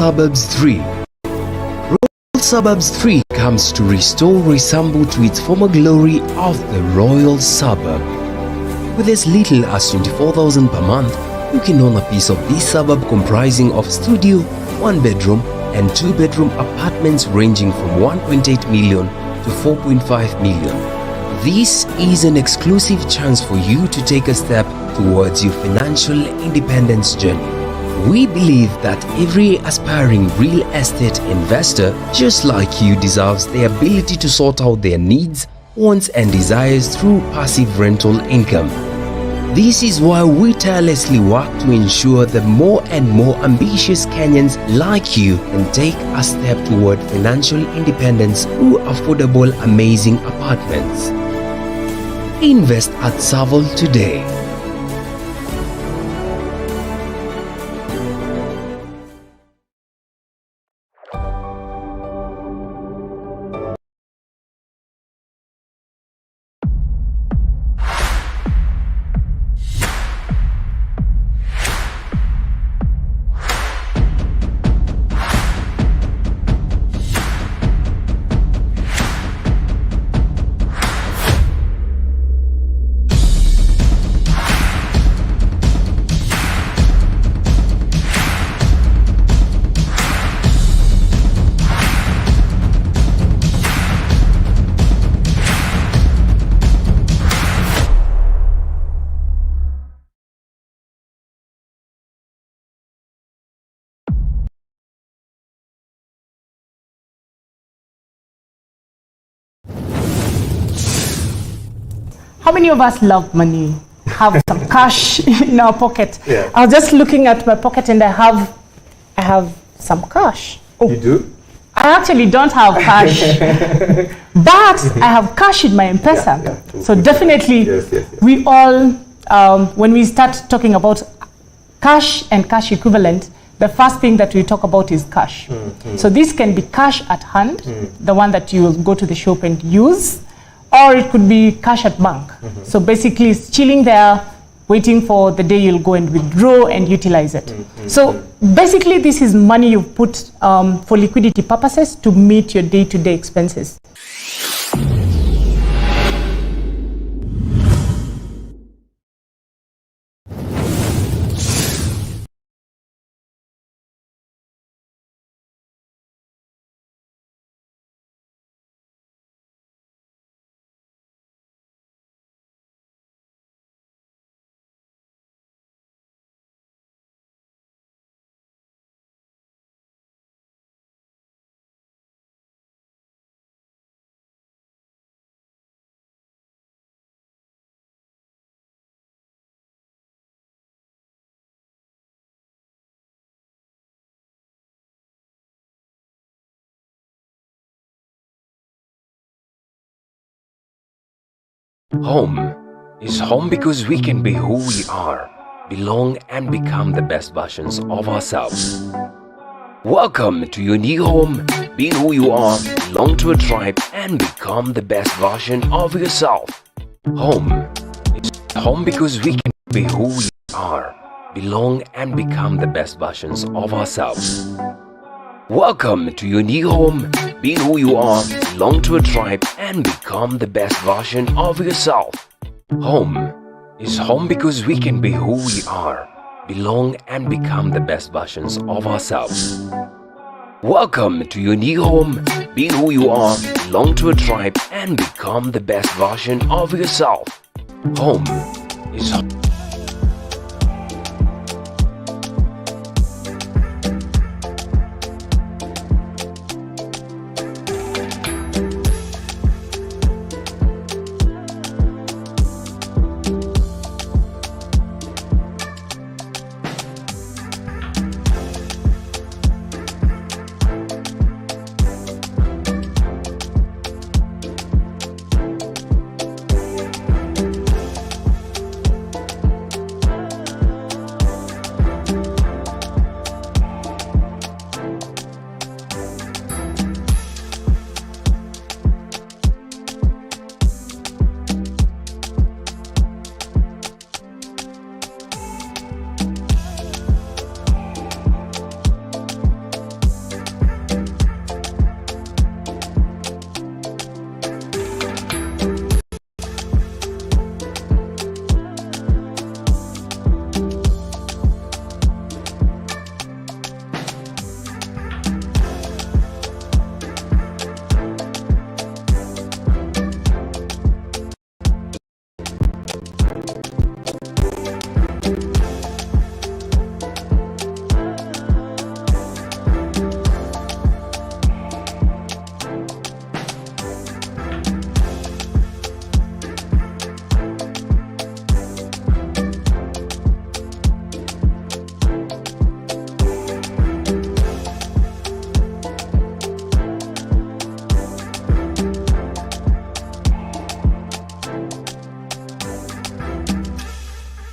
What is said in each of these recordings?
Suburbs 3. Royal Suburbs 3 comes to restore resemble to its former glory of the Royal Suburb. With as little as 24,000 per month, you can own a piece of this suburb comprising of studio, 1-bedroom and 2-bedroom apartments ranging from 1.8 million to 4.5 million. This is an exclusive chance for you to take a step towards your financial independence journey. We believe that every aspiring real estate investor, just like you, deserves the ability to sort out their needs, wants and desires through passive rental income. This is why we tirelessly work to ensure that more and more ambitious Kenyans like you can take a step toward financial independence through affordable, amazing apartments. Invest at TSAVO today. How many of us love money? Have some cash in our pocket? Yeah. I was just looking at my pocket and I have some cash. Oh, You do? I actually don't have cash, but I have cash in my M-Pesa. Yeah. So definitely, Yes. we all, when we start talking about cash and cash equivalent, the first thing that we talk about is cash. So this can be cash at hand, the one that you will go to the shop and use, or it could be cash at bank. So basically it's chilling there, waiting for the day you'll go and withdraw and utilize it. So basically this is money you put for liquidity purposes to meet your day-to-day expenses. Home is home because we can be who we are, belong and become the best versions of ourselves. Welcome to your new home. Be who you are, belong to a tribe and become the best version of yourself. Home is home because we can be who we are, belong and become the best versions of ourselves. Welcome to your new home. Be who you are, belong to a tribe and become the best version of yourself. Home is home because we can be who we are, belong and become the best versions of ourselves. Welcome to your new home. Be who you are, belong to a tribe and become the best version of yourself. Home is home.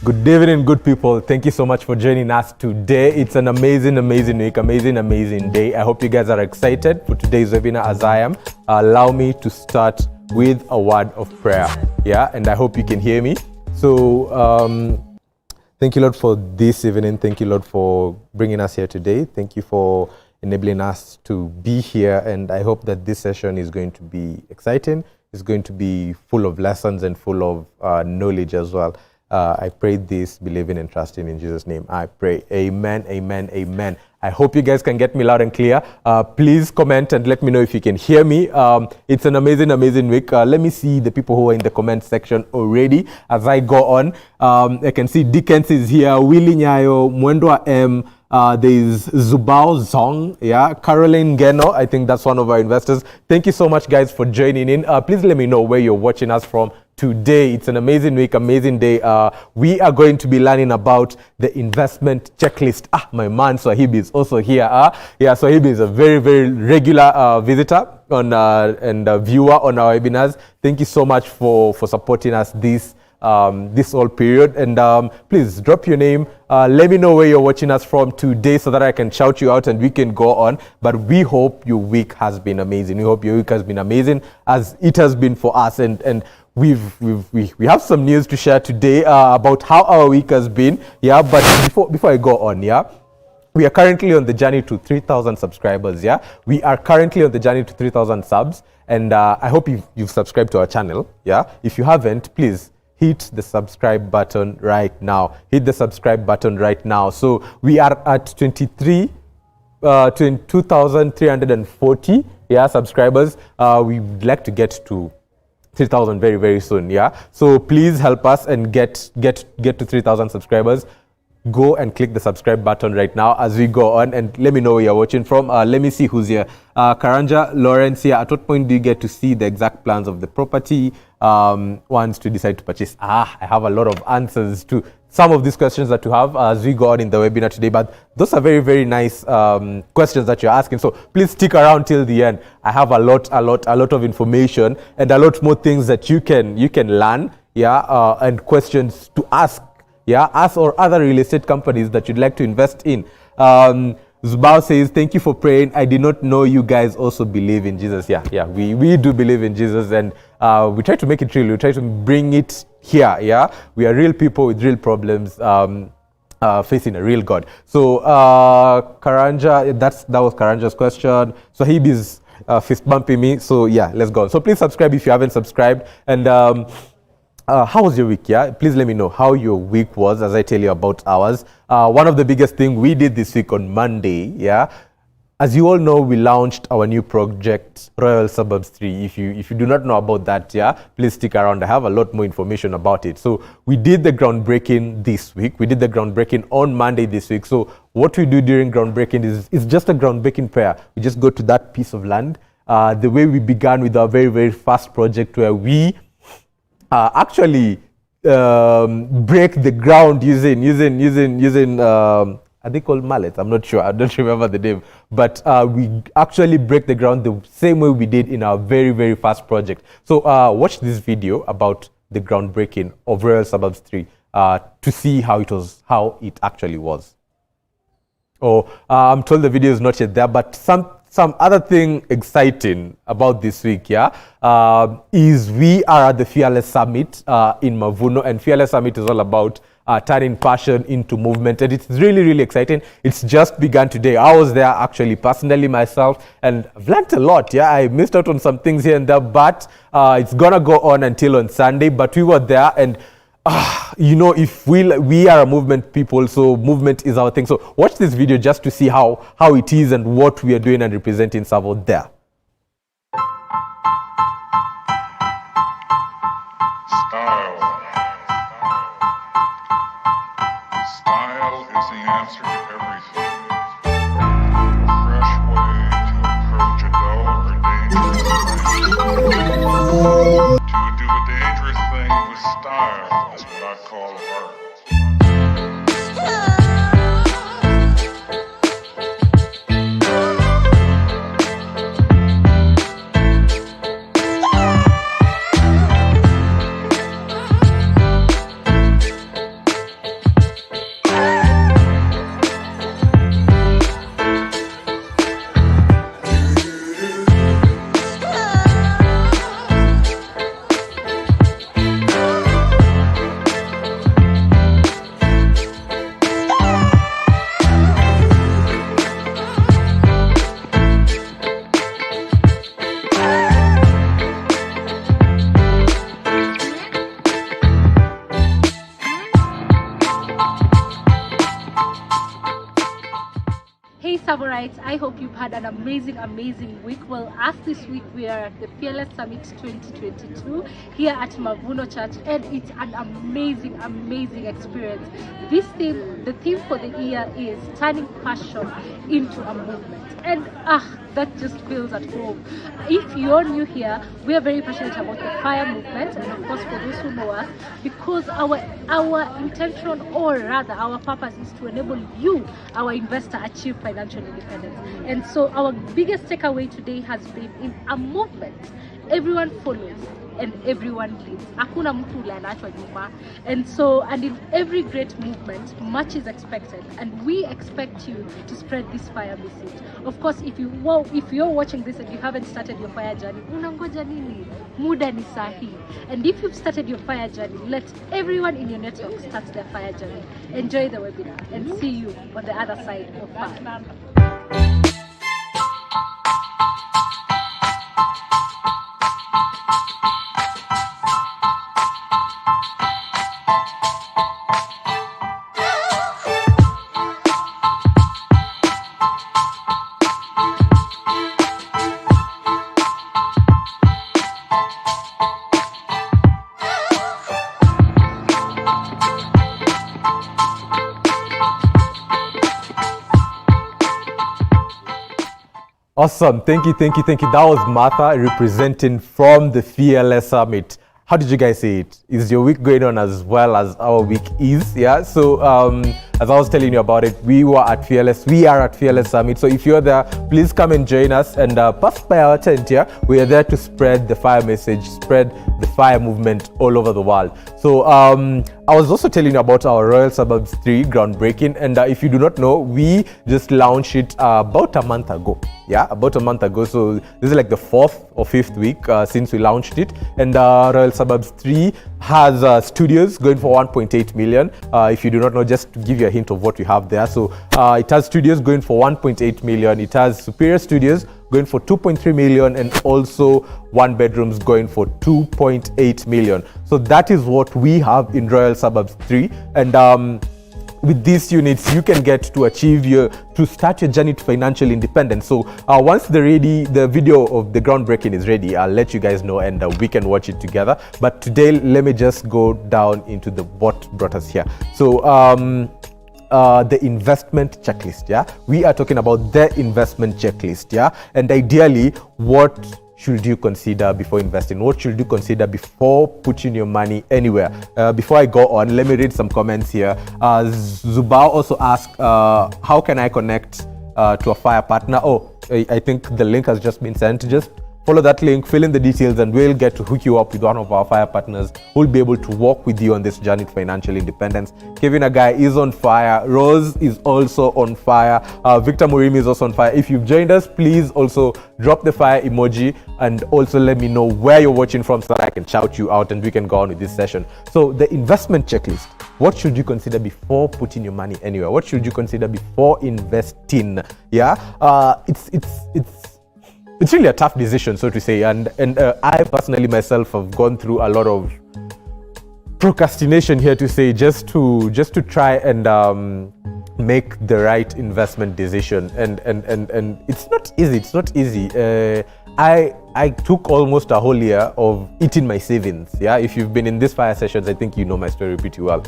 Good evening, good people. Thank you so much for joining us today. It's an amazing, amazing week, amazing day. I hope you guys are excited for today's webinar as I am. Allow me to start with a word of prayer. Yeah, and I hope you can hear me. So, thank you, Lord, for this evening. Thank you, Lord, for bringing us here today. Thank you for enabling us to be here. And I hope that this session is going to be exciting. It's going to be full of lessons and full of knowledge as well. I pray this, believing and trusting in Jesus' name. I pray. Amen, amen, amen. I hope you guys can get me loud and clear. Please comment and let me know if you can hear me. It's an amazing, amazing week. Let me see the people who are in the comment section already as I go on. I can see Dickens is here, Willie Nyayo, Mwendwa M. There is Zubao Zong, yeah, Caroline Geno. I think that's one of our investors. Thank you so much, guys, for joining in. Please let me know where you're watching us from today. It's an amazing week, amazing day. We are going to be learning about the investment checklist. My man Swahibi is also here. Yeah, Swahibi is a very, very regular visitor on and viewer on our webinars. Thank you so much for supporting us this whole period. And please drop your name. Let me know where you're watching us from today so that I can shout you out and we can go on. But we hope your week has been amazing. We hope your week has been amazing as it has been for us. And we have some news to share today about how our week has been. Yeah, but before I go on, yeah, we are currently on the journey to 3,000 subscribers. Yeah, we are currently on the journey to 3,000 subs. And I hope you've subscribed to our channel. Yeah, if you haven't, please hit the subscribe button right now. Hit the subscribe button right now. So we are at 2,340 subscribers. We would like to get to 3,000 very, very soon. Yeah. So please help us and get to 3,000 subscribers. Go and click the subscribe button right now as we go on, and let me know where you're watching from. Let me see who's here. Karanja Lawrence here. At what point do you get to see the exact plans of the property once to decide to purchase? I have a lot of answers to some of these questions that you have as we go on in the webinar today, but those are very, very nice questions that you're asking. So please stick around till the end. I have a lot of information and a lot more things that you can learn, yeah, and questions to ask. Yeah, us or other real estate companies that you'd like to invest in. Zubao says, thank you for praying. I did not know you guys also believe in Jesus. Yeah, we do believe in Jesus, and we try to make it real. We try to bring it here. Yeah, we are real people with real problems, facing a real God. So Karanja, that was Karanja's question. So Hebe's fist bumping me. So yeah, let's go on. So please subscribe if you haven't subscribed. And how was your week? Yeah, please let me know how your week was as I tell you about ours. One of the biggest things we did this week on Monday, yeah, as you all know, we launched our new project, Royal Suburbs 3. If you do not know about that, yeah, please stick around. I have a lot more information about it. So we did the groundbreaking this week. We did the groundbreaking on Monday this week. So what we do during groundbreaking is just a groundbreaking prayer. We just go to that piece of land. The way we began with our very, very first project, where we actually break the ground using are they called mallets? I'm not sure. I don't remember the name. But we actually break the ground the same way we did in our very, very first project. So watch this video about the groundbreaking of Royal Suburbs 3 to see how it actually was. I'm told the video is not yet there, but some other thing exciting about this week, yeah, is we are at the Fearless Summit in Mavuno, and Fearless Summit is all about turning passion into movement, and it's really, really exciting. It's just begun today. I was there actually personally myself, and I've learned a lot. Yeah, I missed out on some things here and there, but it's gonna go on until on Sunday. But we were there, and you know, if we are a movement people, so movement is our thing. So watch this video just to see how it is and what we are doing and representing TSAVO there. Style is the answer to everything. A fresh way to approach a dull or dangerous thing. To do a dangerous thing with style is what I call art. Hey Savorites, I hope you've had an amazing week. Well, as this week we are at the Fearless Summit 2022 here at Mavuno Church, and it's an amazing experience. The theme for the year is turning passion into a movement, and that just feels at home. If you're new here, we are very passionate about the FIRE movement, and of course for those who know us, because our intention, or rather our purpose, is to enable you, our investor, achieve financial independence. And so our biggest takeaway today has been, in a movement everyone follows and everyone leads. Hakuna mtu ule anaachwa nyuma. And in every great movement, much is expected, and we expect you to spread this FIRE message. Of course, if you're watching this and you haven't started your FIRE journey, unangoja nini? Muda ni sahi. And if you've started your FIRE journey, let everyone in your network start their FIRE journey. Enjoy the webinar and see you on the other side of FIRE. Awesome. Thank you. That was Martha representing from the Fearless Summit. How did you guys see it? Is your week going on as well as our week is? Yeah. So as I was telling you about it, we are at Fearless Summit. So if you're there, please come and join us and pass by our tent here. We are there to spread the FIRE message, spread the FIRE movement all over the world. So I was also telling you about our Royal Suburbs 3 groundbreaking, and if you do not know, we just launched it about a month ago. Yeah, about a month ago. So this is like the 4th or 5th week since we launched it, and Royal Suburbs 3 has studios going for 1.8 million. If you do not know, just to give you a hint of what we have there. So it has studios going for 1.8 million. It has superior studios going for 2.3 million, and also one bedrooms going for 2.8 million. So that is what we have in Royal Suburbs 3. And with these units, you can get to start your journey to financial independence. So once the video of the groundbreaking is ready, I'll let you guys know, and we can watch it together. But today, let me just go down into what brought us here. So the investment checklist. Yeah, we are talking about the investment checklist. Yeah, and ideally, what should you consider before investing? What should you consider before putting your money anywhere? Before I go on, let me read some comments here. Zubao also asked, how can I connect to a FIRE partner? Oh, I think the link has just been sent. Just follow that link, fill in the details, and we'll get to hook you up with one of our FIRE partners who'll be able to walk with you on this journey to financial independence. Kevin Agai is on fire. Rose is also on fire. Victor Murimi is also on fire. If you've joined us, please also drop the fire emoji, and also let me know where you're watching from so that I can shout you out and we can go on with this session. So the investment checklist. What should you consider before putting your money anywhere? What should you consider before investing? Yeah, it's really a tough decision, so to say, and I personally myself have gone through a lot of procrastination here to say, just to try and make the right investment decision, and it's not easy. I took almost a whole year of eating my savings. Yeah, if you've been in these FIRE sessions, I think you know my story pretty well.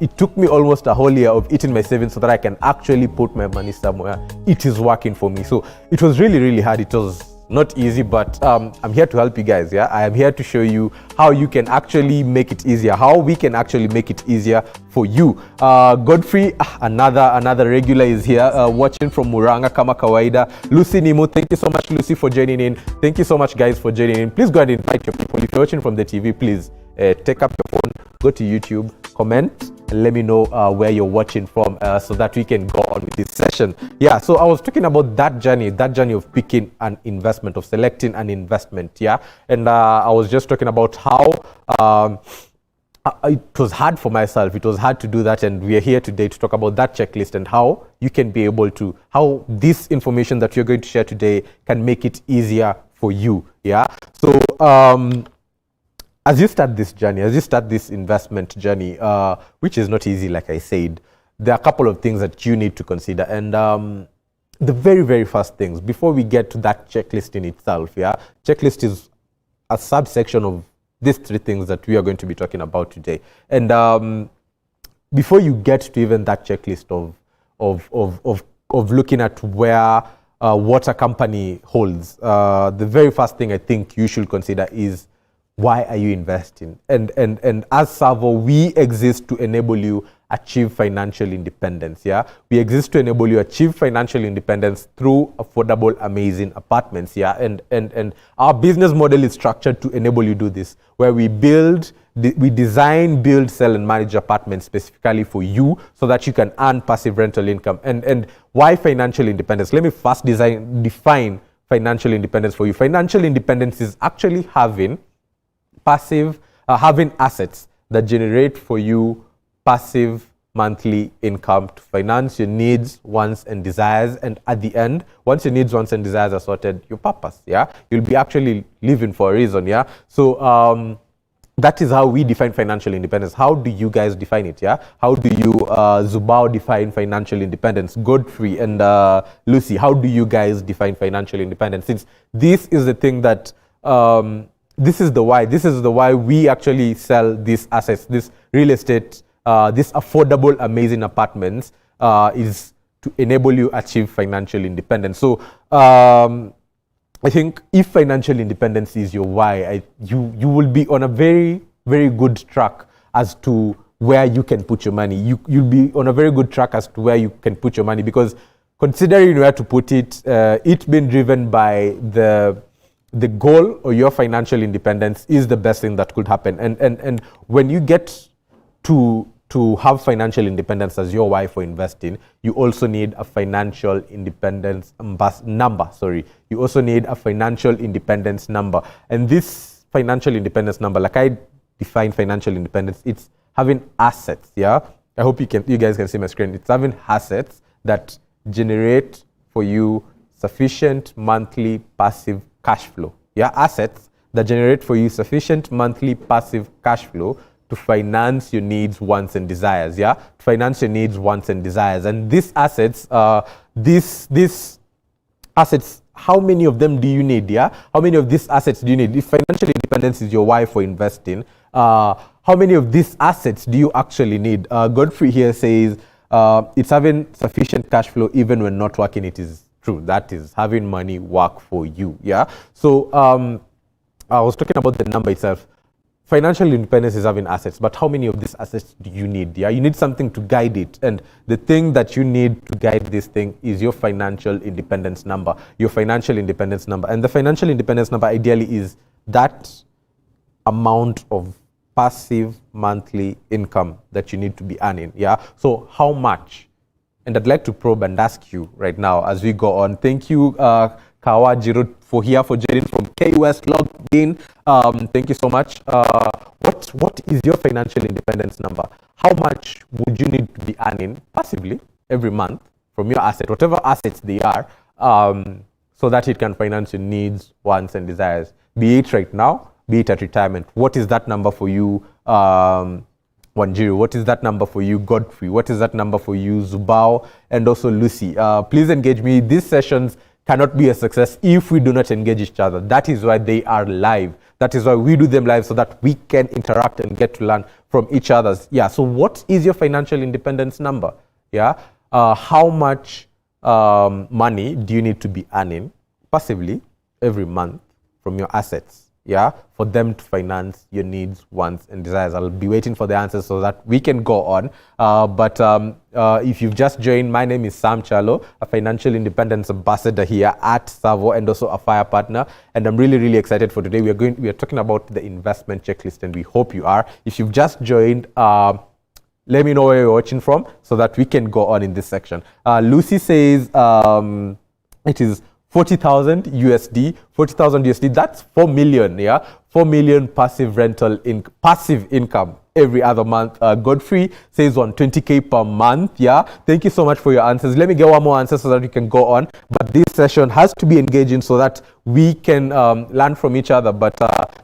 It took me almost a whole year of eating my savings so that I can actually put my money somewhere. It is working for me. So it was really hard. It was not easy, but I'm here to help you guys. Yeah, I am here to show you how you can actually make it easier, how we can actually make it easier for you. Godfrey, another regular, is here watching from Muranga kama kawaida. Lucy Nimu, thank you so much, Lucy, for joining in. Thank you so much, guys, for joining in. Please go ahead and invite your people. If you're watching from the TV, please take up your phone, go to YouTube, comment, and let me know where you're watching from so that we can go on with this session. Yeah, so I was talking about that journey of picking an investment, of selecting an investment. Yeah, and I was just talking about how it was hard for myself. It was hard to do that, and we are here today to talk about that checklist and how you can be able to, how this information that you're going to share today can make it easier for you. Yeah, so as you start this journey, as you start this investment journey, which is not easy, like I said, there are a couple of things that you need to consider. And the very, very first things, before we get to that checklist in itself, checklist is a subsection of these three things that we are going to be talking about today. And before you get to even that checklist of looking at where what a company holds, the very first thing I think you should consider is, why are you investing? And as TSAVO, we exist to enable you achieve financial independence. We exist to enable you achieve financial independence through affordable, amazing apartments. And our business model is structured to enable you do this, where we design, build, sell, and manage apartments specifically for you, so that you can earn passive rental income. And why financial independence? Let me first define financial independence for you. Financial independence is actually having assets that generate for you passive monthly income to finance your needs, wants, and desires. And at the end, once your needs, wants, and desires are sorted, your purpose, you'll be actually living for a reason, So that is how we define financial independence. How do you guys define it, How do you, Zubao, define financial independence? Godfrey and Lucy, how do you guys define financial independence? Since this is the thing that, this is the why we actually sell these assets, this real estate, this affordable, amazing apartments, is to enable you achieve financial independence. So I think if financial independence is your why, you will be on a very, very good track as to where you can put your money. You'll be on a very good track as to where you can put your money, because considering where to put it, it's been driven by the goal or your financial independence is the best thing that could happen. And when you get to have financial independence as your why for investing, you also need a financial independence number. You also need a financial independence number. And this financial independence number, like I define financial independence, it's having assets, I hope you guys can see my screen. It's having assets that generate for you sufficient monthly passive cash flow. Assets that generate for you sufficient monthly passive cash flow to finance your needs, wants, and desires. To finance your needs, wants, and desires. And these assets, these assets, how many of them do you need? How many of these assets do you need? If financial independence is your why for investing, how many of these assets do you actually need? Godfrey here says it's having sufficient cash flow even when not working. It is true. That is having money work for you. So I was talking about the number itself. Financial independence is having assets, but how many of these assets do you need? You need something to guide it, and the thing that you need to guide this thing is your financial independence number. Your financial independence number, and the financial independence number ideally is that amount of passive monthly income that you need to be earning. So how much? And I'd like to probe and ask you right now as we go on. Thank you, Kawajiro, for joining from KUS logged in. Thank you so much. What is your financial independence number? How much would you need to be earning passively every month from your asset, whatever assets they are, so that it can finance your needs, wants, and desires, be it right now, be it at retirement? What is that number for you, Wanjiru? What is that number for you, Godfrey? What is that number for you, Zubao, and also Lucy? Please engage me. These sessions cannot be a success if we do not engage each other. That is why they are live. That is why we do them live, so that we can interact and get to learn from each other. So what is your financial independence number? How much money do you need to be earning passively every month from your assets? For them to finance your needs, wants, and desires. I'll be waiting for the answers so that we can go on. But if you've just joined, my name is Sam Chalo, a financial independence ambassador here at TSAVO and also a FIRE partner. And I'm really, really excited for today. We are talking about the investment checklist, and we hope you are. If you've just joined, let me know where you're watching from so that we can go on in this section. Lucy says it is 40,000 USD, 40,000 USD, that's 4 million, 4 million passive income every other month. Godfrey says 120K per month. Thank you so much for your answers. Let me get one more answer so that we can go on. But this session has to be engaging so that we can learn from each other. But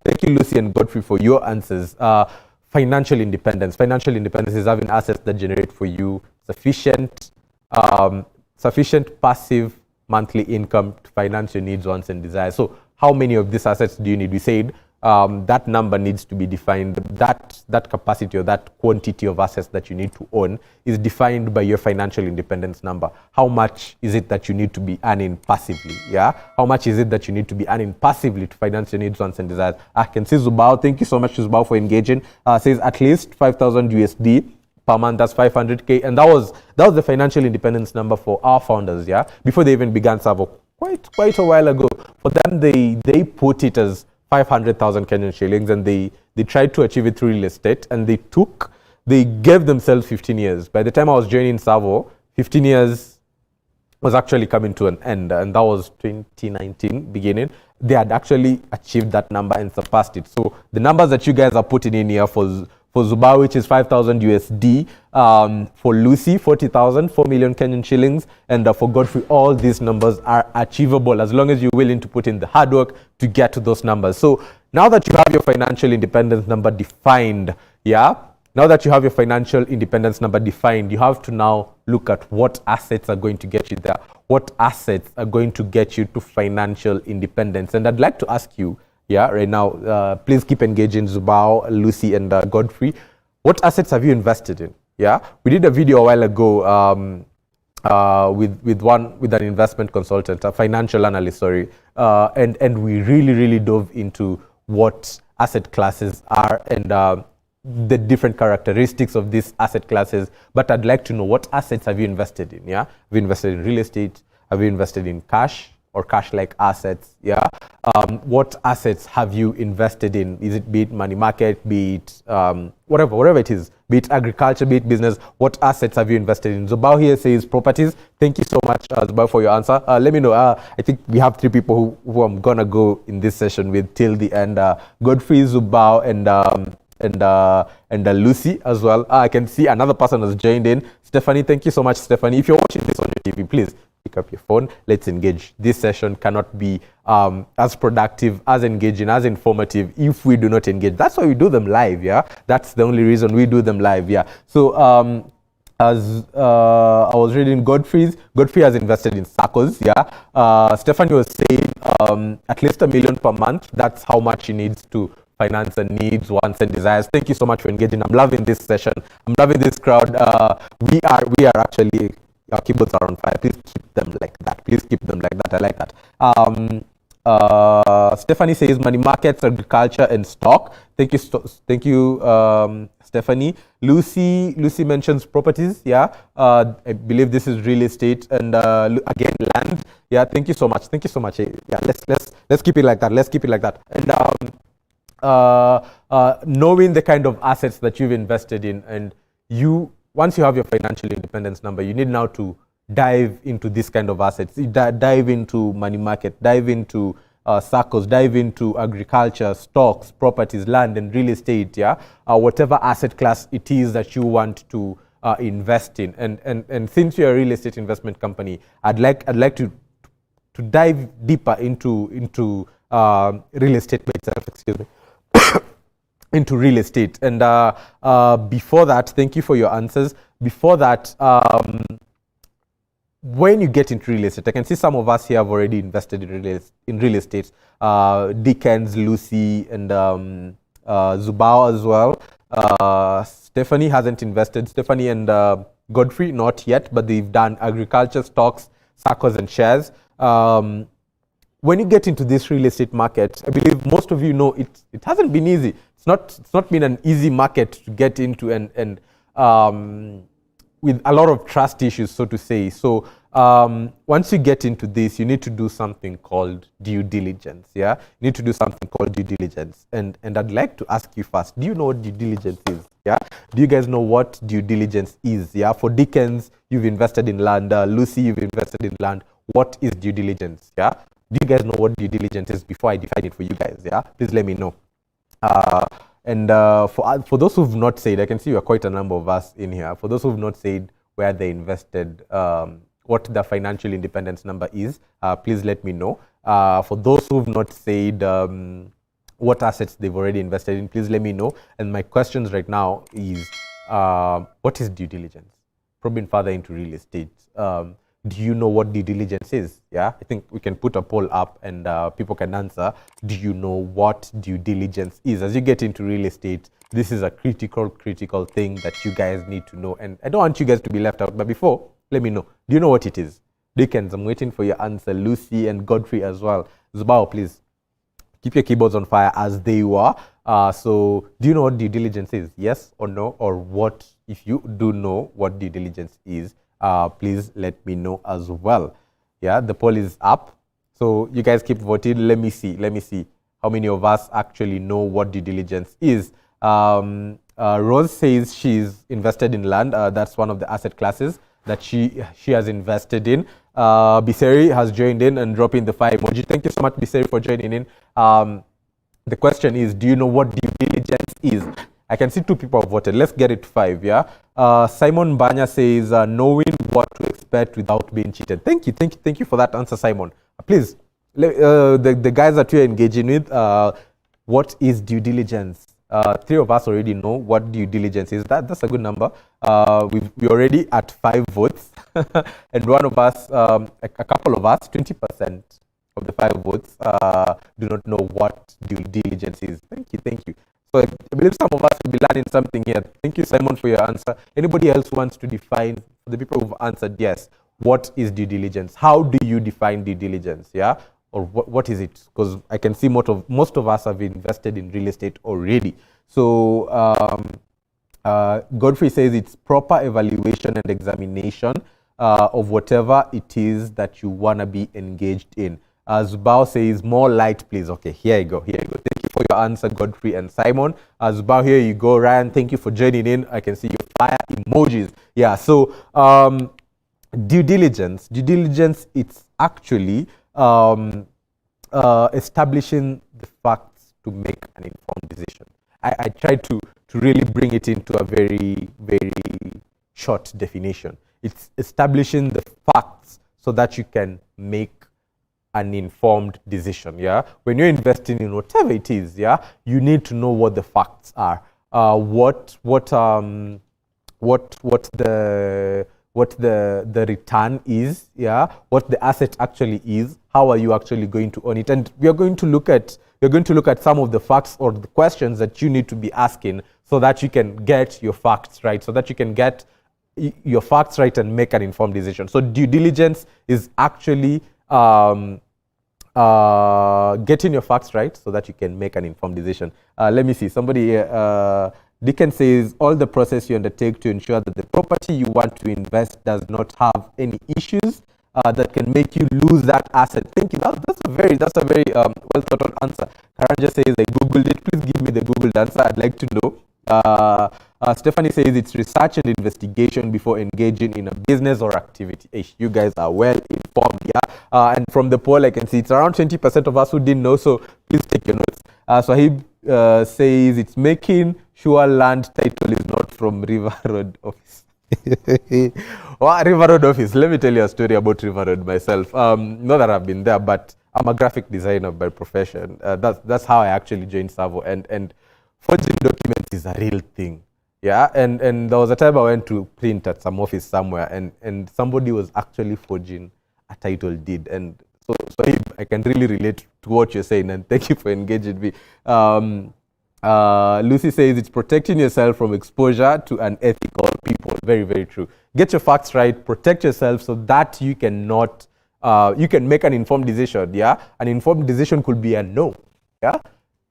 thank you, Lucy and Godfrey, for your answers. Financial independence. Financial independence is having assets that generate for you sufficient passive monthly income to finance your needs, wants, and desires. So how many of these assets do you need? We said that number needs to be defined. That capacity or that quantity of assets that you need to own is defined by your financial independence number. How much is it that you need to be earning passively? Yeah. How much is it that you need to be earning passively to finance your needs, wants, and desires? I can see Zubao. Thank you so much, Zubao, for engaging. Says at least 5,000 USD per month. That's 500K, and that was the financial independence number for our founders. Yeah, before they even began TSAVO, quite a while ago. For them, they put it as 500,000 Kenyan shillings, and they tried to achieve it through real estate, and they gave themselves 15 years. By the time I was joining TSAVO, 15 years was actually coming to an end, and that was 2019 beginning. They had actually achieved that number and surpassed it. So the numbers that you guys are putting in here for Zubao, which is 5,000 USD, for Lucy, 40,000, 4 million Kenyan shillings, and for Godfrey, all these numbers are achievable as long as you're willing to put in the hard work to get to those numbers. So now that you have your financial independence number defined, yeah, now that you have your financial independence number defined, you have to now look at what assets are going to get you there. What assets are going to get you to financial independence? And I'd like to ask you, yeah, right now, please keep engaging, Zubao, Lucy, and Godfrey. What assets have you invested in? Yeah, we did a video a while ago with an investment consultant, a financial analyst, sorry, and we really dove into what asset classes are and the different characteristics of these asset classes. But I'd like to know, what assets have you invested in? Yeah, have you invested in real estate? Have you invested in cash or cash-like assets? Yeah. What assets have you invested in? Is it, be it money market, be it whatever it is, be it agriculture, be it business? What assets have you invested in? Zubao here says properties. Thank you so much, Zubao, for your answer. Let me know. I think we have 3 people who I'm gonna go in this session with till the end. Godfrey, Zubao, and Lucy as well. I can see another person has joined in. Stephanie, thank you so much, Stephanie. If you're watching this on your TV, please pick up your phone. Let's engage. This session cannot be as productive, as engaging, as informative if we do not engage. That's why we do them live, yeah? That's the only reason we do them live, yeah? So as I was reading Godfrey has invested in SACCOs, yeah? Stephanie was saying at least $1 million per month. That's how much she needs to finance and needs, wants, and desires. Thank you so much for engaging. I'm loving this session. I'm loving this crowd. We are actually, our keyboards are on fire. Please keep them like that. Please keep them like that. I like that. Stephanie says money markets, agriculture, and stock. Thank you, Stephanie. Lucy mentions properties. Yeah, I believe this is real estate, and again land. Yeah, thank you so much. Thank you so much. Yeah, let's keep it like that. Let's keep it like that. And knowing the kind of assets that you've invested in, and once you have your financial independence number, you need now to dive into this kind of assets. Dive into money market, dive into SACCOs, dive into agriculture, stocks, properties, land, and real estate. Yeah, whatever asset class it is that you want to invest in. And since you're a real estate investment company, I'd like to dive deeper into real estate by itself. Excuse me. Into real estate. And before that, thank you for your answers. Before that, when you get into real estate, I can see some of us here have already invested in real estate. Dickens, Lucy, and Zubao as well. Stephanie hasn't invested. Stephanie and Godfrey, not yet, but they've done agriculture, stocks, SACCOs, and shares. When you get into this real estate market, I believe most of you know it hasn't been easy. It's not been an easy market to get into, and with a lot of trust issues, so to say. So once you get into this, you need to do something called due diligence. Yeah, you need to do something called due diligence. And I'd like to ask you first, do you know what due diligence is? Yeah, do you guys know what due diligence is? Yeah, for Dickens, you've invested in land. Lucy, you've invested in land. What is due diligence? Yeah, do you guys know what due diligence is before I define it for you guys? Yeah, please let me know. And for those who've not said, I can see you are quite a number of us in here. For those who've not said where they invested, what the financial independence number is, please let me know. For those who've not said what assets they've already invested in, please let me know. And my questions right now is, what is due diligence? Probing further into real estate. do you know what due diligence is? Yeah, I think we can put a poll up and people can answer. Do you know what due diligence is? As you get into real estate, this is a critical thing that you guys need to know. And I don't want you guys to be left out. But before, let me know. Do you know what it is? Dickens, I'm waiting for your answer. Lucy and Godfrey as well. Zubao, please keep your keyboards on fire as they were. So do you know what due diligence is? Yes or no? Or what, if you do know what due diligence is, please let me know as well. Yeah, the poll is up. So you guys keep voting. Let me see how many of us actually know what due diligence is. Rose says she's invested in land. That's one of the asset classes that she has invested in. Biseri has joined in and dropped in the fire emoji. Thank you so much, Biseri, for joining in. The question is, do you know what due diligence is? I can see 2 people have voted. Let's get it to 5, yeah? Simon Banya says, knowing what to expect without being cheated. Thank you for that answer, Simon. Please, the guys that you're engaging with, what is due diligence? 3 of us already know what due diligence is. That's a good number. We're already at 5 votes. And one of us, a couple of us, 20% of the 5 votes do not know what due diligence is. Thank you. So I believe some of us will be learning something here. Thank you, Simon, for your answer. Anybody else wants to define, for the people who've answered yes, what is due diligence? How do you define due diligence? Yeah, or what is it? Because I can see most of us have invested in real estate already. So Godfrey says it's proper evaluation and examination of whatever it is that you want to be engaged in. Zubao says, more light, please. Okay, here you go. Thank you for your answer, Godfrey and Simon. Zubao, here you go. Ryan, thank you for joining in. I can see your fire emojis. Yeah, so due diligence, it's actually establishing the facts to make an informed decision. I tried to really bring it into a very, very short definition. It's establishing the facts so that you can make an informed decision. Yeah, when you're investing in whatever it is, yeah, you need to know what the facts are. What the return is. Yeah, what the asset actually is. How are you actually going to own it? And we are going to look at some of the facts or the questions that you need to be asking so that you can get your facts right. So that you can get your facts right and make an informed decision. So due diligence is actually getting your facts right so that you can make an informed decision. Let me see. Somebody here, Dickens says, all the process you undertake to ensure that the property you want to invest does not have any issues that can make you lose that asset. Thank you. That's a very well thought out answer. Karanja says, I googled it. Please give me the googled answer. I'd like to know. Stephanie says it's research and investigation before engaging in a business or activity. You guys are well informed, yeah? And from the poll, I can see it's around 20% of us who didn't know, so please take your notes. Sahib says it's making sure land title is not from River Road Office. River Road Office. Let me tell you a story about River Road myself. Not that I've been there, but I'm a graphic designer by profession. That's how I actually joined TSAVO, and forging documents is a real thing. Yeah, and there was a time I went to print at some office somewhere, and somebody was actually forging a title deed. And so I can really relate to what you're saying, and thank you for engaging me. Lucy says it's protecting yourself from exposure to unethical people. Very, very true. Get your facts right, protect yourself so that you can make an informed decision. Yeah, an informed decision could be a no. Yeah.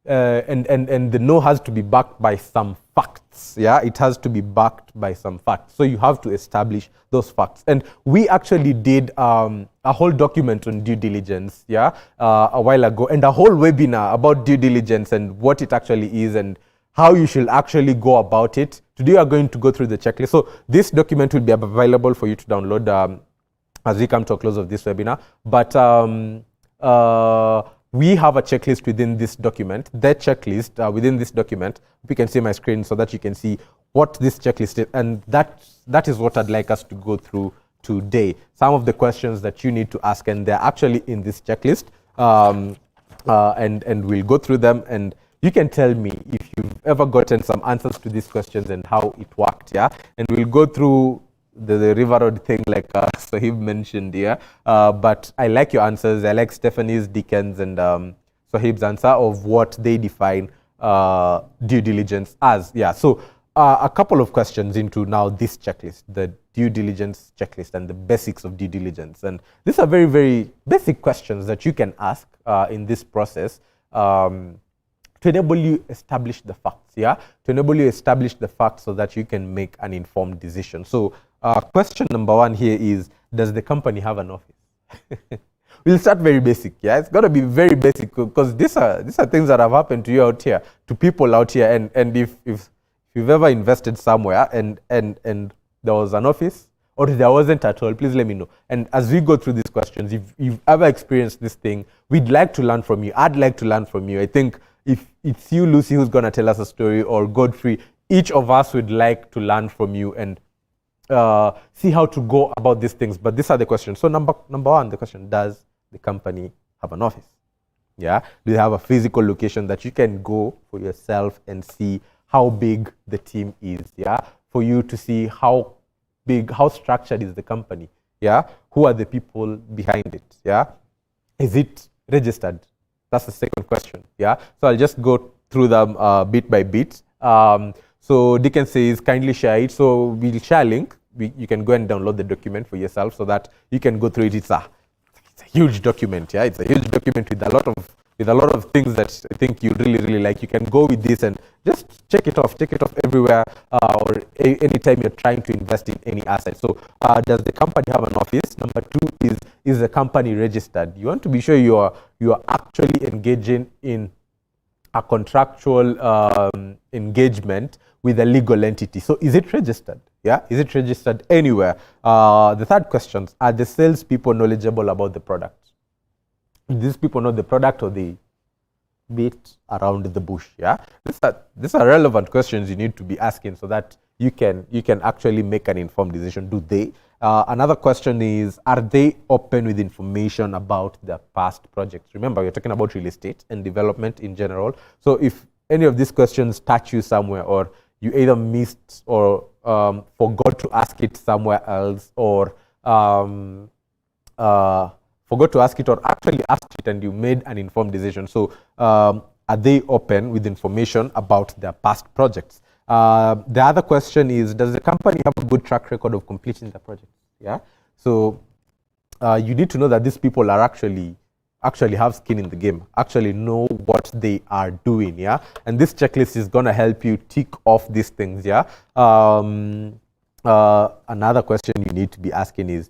And the no has to be backed by some facts. Yeah, it has to be backed by some facts. So you have to establish those facts. And we actually did a whole document on due diligence, yeah, a while ago, and a whole webinar about due diligence and what it actually is and how you should actually go about it. Today we are going to go through the checklist. So this document will be available for you to download as we come to a close of this webinar. But we have a checklist within this document. The checklist within this document, you can see my screen so that you can see what this checklist is, and that is what I'd like us to go through today. Some of the questions that you need to ask, and they're actually in this checklist, and we'll go through them, and you can tell me if you've ever gotten some answers to these questions and how it worked, yeah? And we'll go through the River Road thing, like Sahib mentioned here. But I like your answers. I like Stephanie's, Dickens, and Sahib's answer of what they define due diligence as. Yeah. So a couple of questions into now this checklist, the due diligence checklist and the basics of due diligence. And these are very, very basic questions that you can ask in this process. To enable you establish the facts, yeah? To enable you establish the facts so that you can make an informed decision. So question number one here is, does the company have an office? We'll start very basic, yeah? It's got to be very basic because these are things that have happened to you out here, to people out here. And if you've ever invested somewhere and there was an office, or if there wasn't at all, please let me know. And as we go through these questions, if you've ever experienced this thing, we'd like to learn from you. I'd like to learn from you. I think if it's you, Lucy, who's going to tell us a story, or Godfrey, each of us would like to learn from you and see how to go about these things. But these are the questions. So number one, the question, does the company have an office? Yeah. Do they have a physical location that you can go for yourself and see how big the team is? Yeah. For you to see how big, how structured is the company? Yeah. Who are the people behind it? Yeah. Is it registered? That's the second question. Yeah. So I'll just go through them bit by bit. So Dickens says, kindly share it. So we'll share a link. You can go and download the document for yourself so that you can go through it. It's a huge document. Yeah. It's a huge document with a lot of things that I think you really, really like. You can go with this and just check it off everywhere or anytime you're trying to invest in any asset. So does the company have an office? Number two is the company registered? You want to be sure you are actually engaging in a contractual engagement with a legal entity. So is it registered? Yeah, is it registered anywhere? The third question, are the salespeople knowledgeable about the product? These people know the product, or they beat around the bush? Yeah, these are relevant questions you need to be asking so that you can actually make an informed decision. Do they? Another question is, are they open with information about their past projects? Remember, we're talking about real estate and development in general. So if any of these questions touch you somewhere, or you either missed or forgot to ask it somewhere else, or forgot to ask it, or actually asked it and you made an informed decision. So are they open with information about their past projects? The other question is, does the company have a good track record of completing the project? Yeah. So you need to know that these people are actually have skin in the game, actually know what they are doing. Yeah. And this checklist is going to help you tick off these things. Yeah. Another question you need to be asking is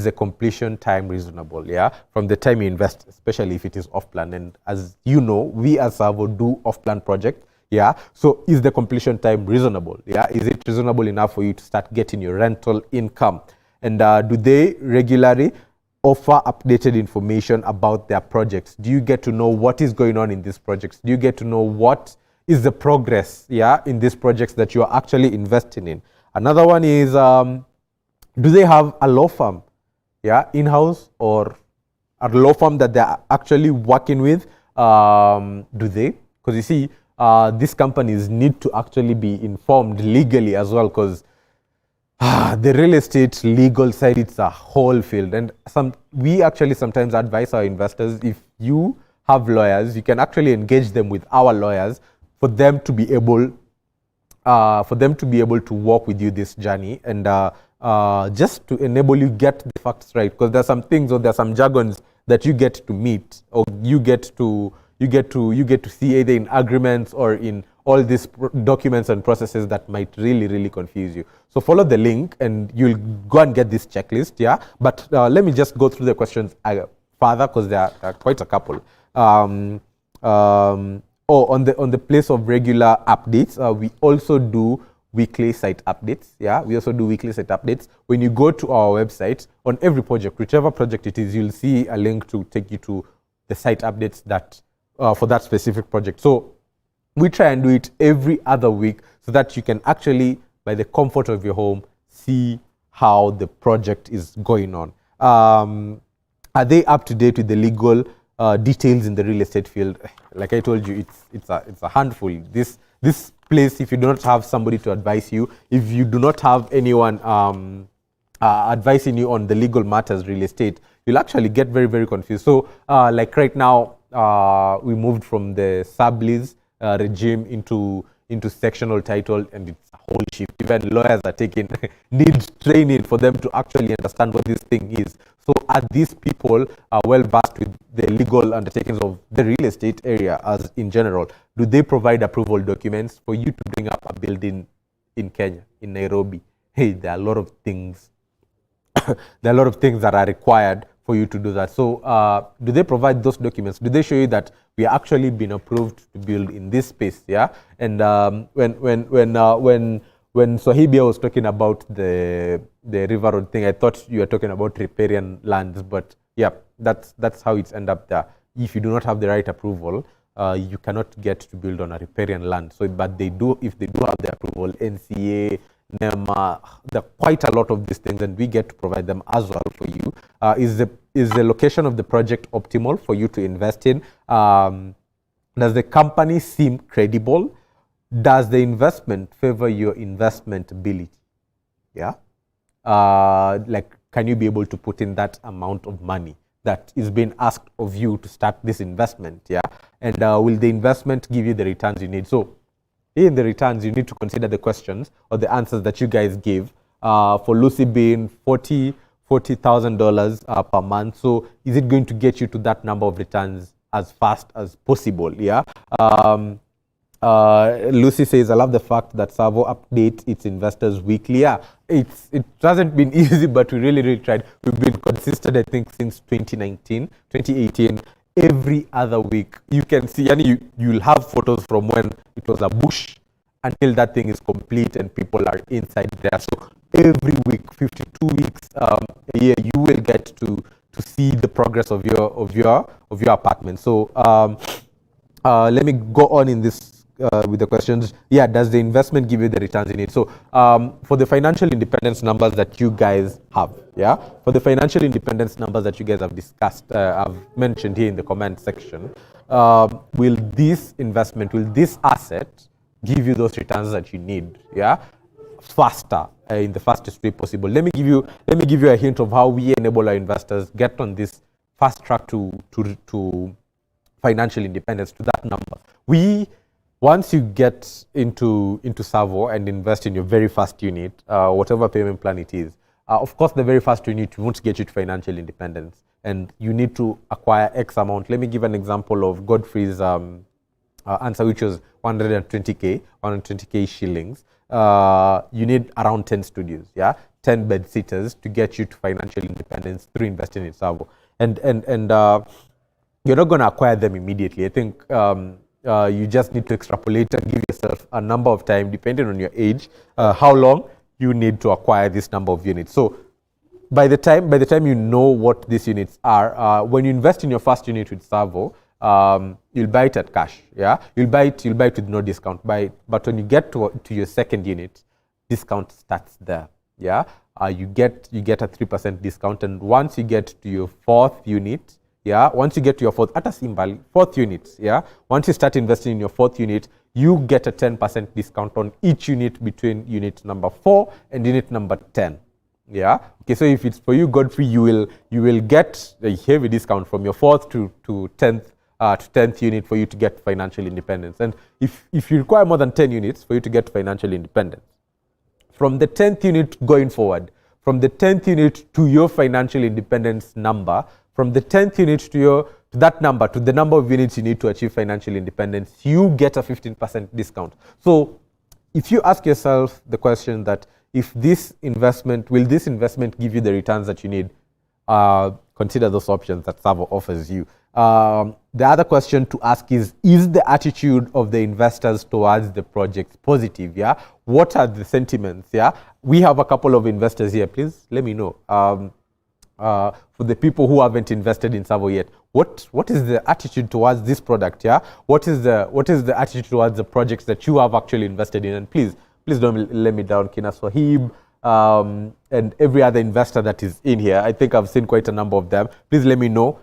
the completion time reasonable? Yeah, from the time you invest, especially if it is off plan. And as you know, we as TSAVO do off plan project. Yeah, so is the completion time reasonable? Yeah, is it reasonable enough for you to start getting your rental income? And do they regularly offer updated information about their projects? Do you get to know what is going on in these projects? Do you get to know what is the progress, yeah, in these projects that you are actually investing in? Another one is, do they have a law firm? Yeah, in-house, or a law firm that they're actually working with? Do they? Because you see, these companies need to actually be informed legally as well, because the real estate legal side, it's a whole field. And we actually sometimes advise our investors, if you have lawyers, you can actually engage them with our lawyers for them to be able to walk with you this journey, and just to enable you get the facts right, because there's some things, or there's some jargons that you get to meet, or you get to see either in agreements or in all these documents and processes that might really, really confuse you. So follow the link and you'll go and get this checklist. Yeah, but let me just go through the questions further, because there are quite a couple. On the place of regular updates, we also do weekly site updates. Yeah, we also do weekly site updates. When you go to our website, on every project, whichever project it is, you'll see a link to take you to the site updates that for that specific project. So we try and do it every other week so that you can actually, by the comfort of your home, see how the project is going on. Are they up to date with the legal details in the real estate field? Like I told you, it's a handful. This place, if you do not have somebody to advise you, if you do not have anyone advising you on the legal matters real estate, you'll actually get very, very confused. So like right now, we moved from the sublease regime into sectional title, and it's a whole shift. Even lawyers are taking need training for them to actually understand what this thing is. So are these people well versed with the legal undertakings of the real estate area as in general? Do they provide approval documents for you to bring up a building in Kenya, in Nairobi? Hey, there are a lot of things. There are a lot of things that are required for you to do that. So do they provide those documents? Do they show you that we are actually been approved to build in this space? Yeah. And when Swahibia was talking about the River Road thing, I thought you were talking about riparian lands, but yeah, that's how it's end up there. If you do not have the right approval, you cannot get to build on a riparian land. So, but they do, if they do have the approval, NCA, NEMA, there are quite a lot of these things, and we get to provide them as well for you. Is the location of the project optimal for you to invest in? Does the company seem credible? Does the investment favor your investment ability? Yeah. Like, can you be able to put in that amount of money that is being asked of you to start this investment? Yeah. And will the investment give you the returns you need? So in the returns, you need to consider the questions or the answers that you guys give. For Lucy being $40,000 per month. So is it going to get you to that number of returns as fast as possible? Yeah. Lucy says, I love the fact that TSAVO updates its investors weekly. Yeah, it hasn't been easy, but we really tried. We've been consistent, I think, since 2019, 2018. Every other week, you can see, and you'll have photos from when it was a bush until that thing is complete and people are inside there. So every week, 52 weeks a year, you will get to see the progress of your apartment. So let me go on in this with the questions. Yeah, does the investment give you the returns you need? So for the financial independence numbers that you guys have, yeah, for the financial independence numbers that you guys have discussed, I've mentioned here in the comment section, will this investment, will this asset give you those returns that you need? Yeah, faster, in the fastest way possible. Let me give you a hint of how we enable our investors get on this fast track to financial independence, to that number. Once you get into TSAVO and invest in your very first unit, whatever payment plan it is, of course, the very first unit won't get you to financial independence, and you need to acquire X amount. Let me give an example of Godfrey's answer, which was 120K shillings. You need around 10 studios, yeah, 10 bed sitters to get you to financial independence through investing in TSAVO. And you're not going to acquire them immediately. I think you just need to extrapolate and give yourself a number of time, depending on your age, how long you need to acquire this number of units. So by the time you know what these units are, when you invest in your first unit with TSAVO, you'll buy it at cash. Yeah, you'll buy it with no discount. But when you get to your second unit, discount starts there. Yeah, you get a 3% discount, and once you get to your fourth unit, yeah, once you get to your fourth unit, yeah, once you start investing in your fourth unit, you get a 10% discount on each unit between unit number 4 and unit number 10. Yeah. Okay. So if it's for you, Godfrey, you will get a heavy discount from your 4th to 10th unit for you to get financial independence. And if you require more than 10 units for you to get financial independence, from the 10th unit going forward, from the 10th unit to your financial independence number, from the 10th unit to that number, to the number of units you need to achieve financial independence, you get a 15% discount. So if you ask yourself the question that if this investment, will this investment give you the returns that you need, consider those options that TSAVO offers you. The other question to ask is the attitude of the investors towards the project positive? Yeah. What are the sentiments? Yeah. We have a couple of investors here. Please let me know. For the people who haven't invested in TSAVO yet, what is the attitude towards this product? Yeah. What is the attitude towards the projects that you have actually invested in? And please don't let me down, Kina Swahib, and every other investor that is in here. I think I've seen quite a number of them. Please let me know.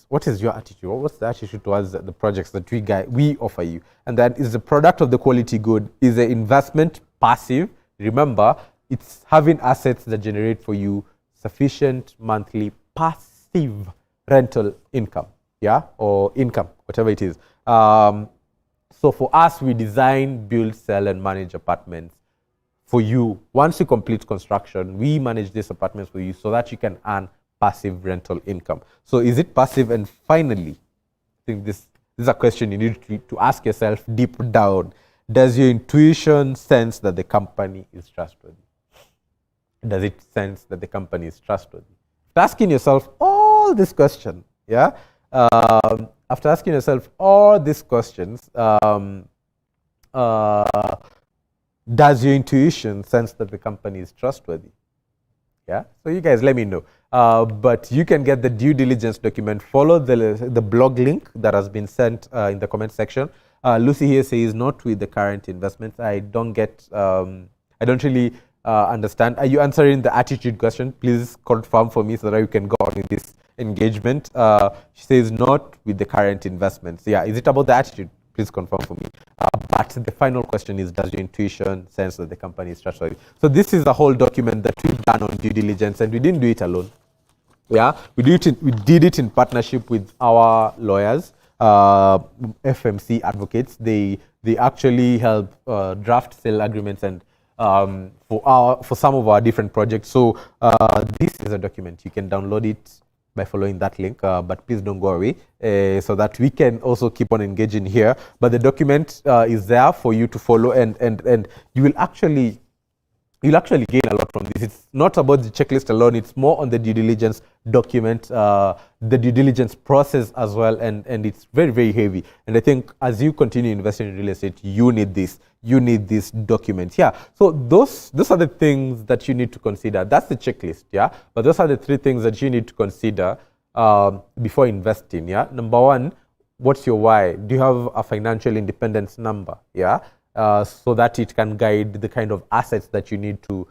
What is your attitude? What's the attitude towards the projects that we offer you? And then, is the product of the quality good? Is the investment passive? Remember, it's having assets that generate for you sufficient monthly passive rental income, yeah, or income, whatever it is. So for us, we design, build, sell, and manage apartments for you. Once you complete construction, we manage these apartments for you so that you can earn passive rental income. So is it passive? And finally, I think this is a question you need to ask yourself deep down. Does your intuition sense that the company is trustworthy? Does it sense that the company is trustworthy? After asking yourself all these questions, yeah, after asking yourself all these questions, does your intuition sense that the company is trustworthy? Yeah, so you guys let me know. But you can get the due diligence document. Follow the blog link that has been sent in the comment section. Lucy here says, not with the current investments. I don't really understand. Are you answering the attitude question? Please confirm for me so that you can go on in this engagement. She says, not with the current investments. Yeah, is it about the attitude? Please confirm for me. But the final question is, does your intuition sense that the company is trustworthy? So this is the whole document that we've done on due diligence, and we didn't do it alone. Yeah, we did it in partnership with our lawyers, FMC advocates. They actually help draft sale agreements and for some of our different projects. So this is a document. You can download it by following that link, but please don't go away so that we can also keep on engaging here. But the document is there for you to follow, and you'll actually gain a lot from this. It's not about the checklist alone, it's more on the due diligence document, the due diligence process as well, and it's very, very heavy. And I think as you continue investing in real estate, you need this document. Yeah, so those are the things that you need to consider. That's the checklist, yeah, but those are the 3 things that you need to consider before investing. Yeah, number 1, what's your why? Do you have a financial independence number? Yeah, so that it can guide the kind of assets that you need to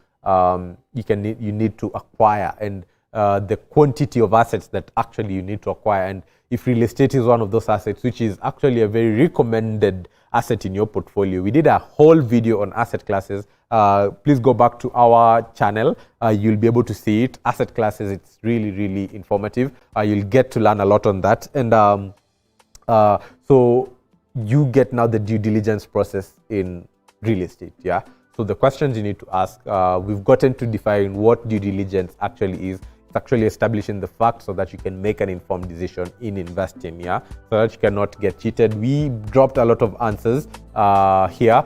need to acquire, and the quantity of assets that actually you need to acquire. And if real estate is one of those assets, which is actually a very recommended asset in your portfolio, we did a whole video on asset classes. Please go back to our channel. You'll be able to see it. Asset classes, it's really, really informative. You'll get to learn a lot on that. And so you get now the due diligence process in real estate. Yeah. So the questions you need to ask, we've gotten to define what due diligence actually is. It's actually establishing the facts so that you can make an informed decision in investing, yeah, so that you cannot get cheated. We dropped a lot of answers here.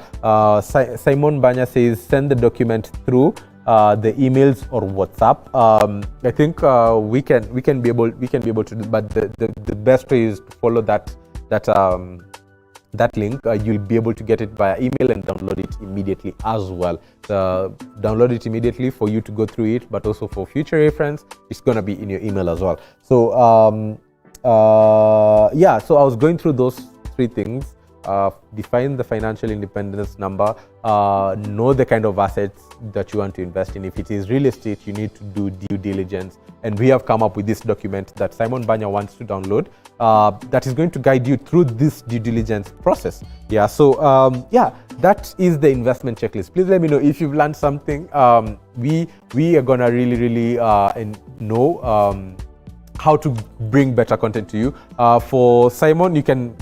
Simon Banya says, send the document through the emails or WhatsApp. I think we can be able to do, but the best way is to follow that link. You'll be able to get it via email and download it immediately as well. Download it immediately for you to go through it, but also for future reference, it's going to be in your email as well. So yeah, so I was going through those 3 things. Define the financial independence number, know the kind of assets that you want to invest in. If it is real estate, you need to do due diligence, and we have come up with this document that Simon Banya wants to download that is going to guide you through this due diligence process. Yeah, so yeah, that is the investment checklist. Please let me know if you've learned something. We are gonna really know how to bring better content to you. For Simon, you can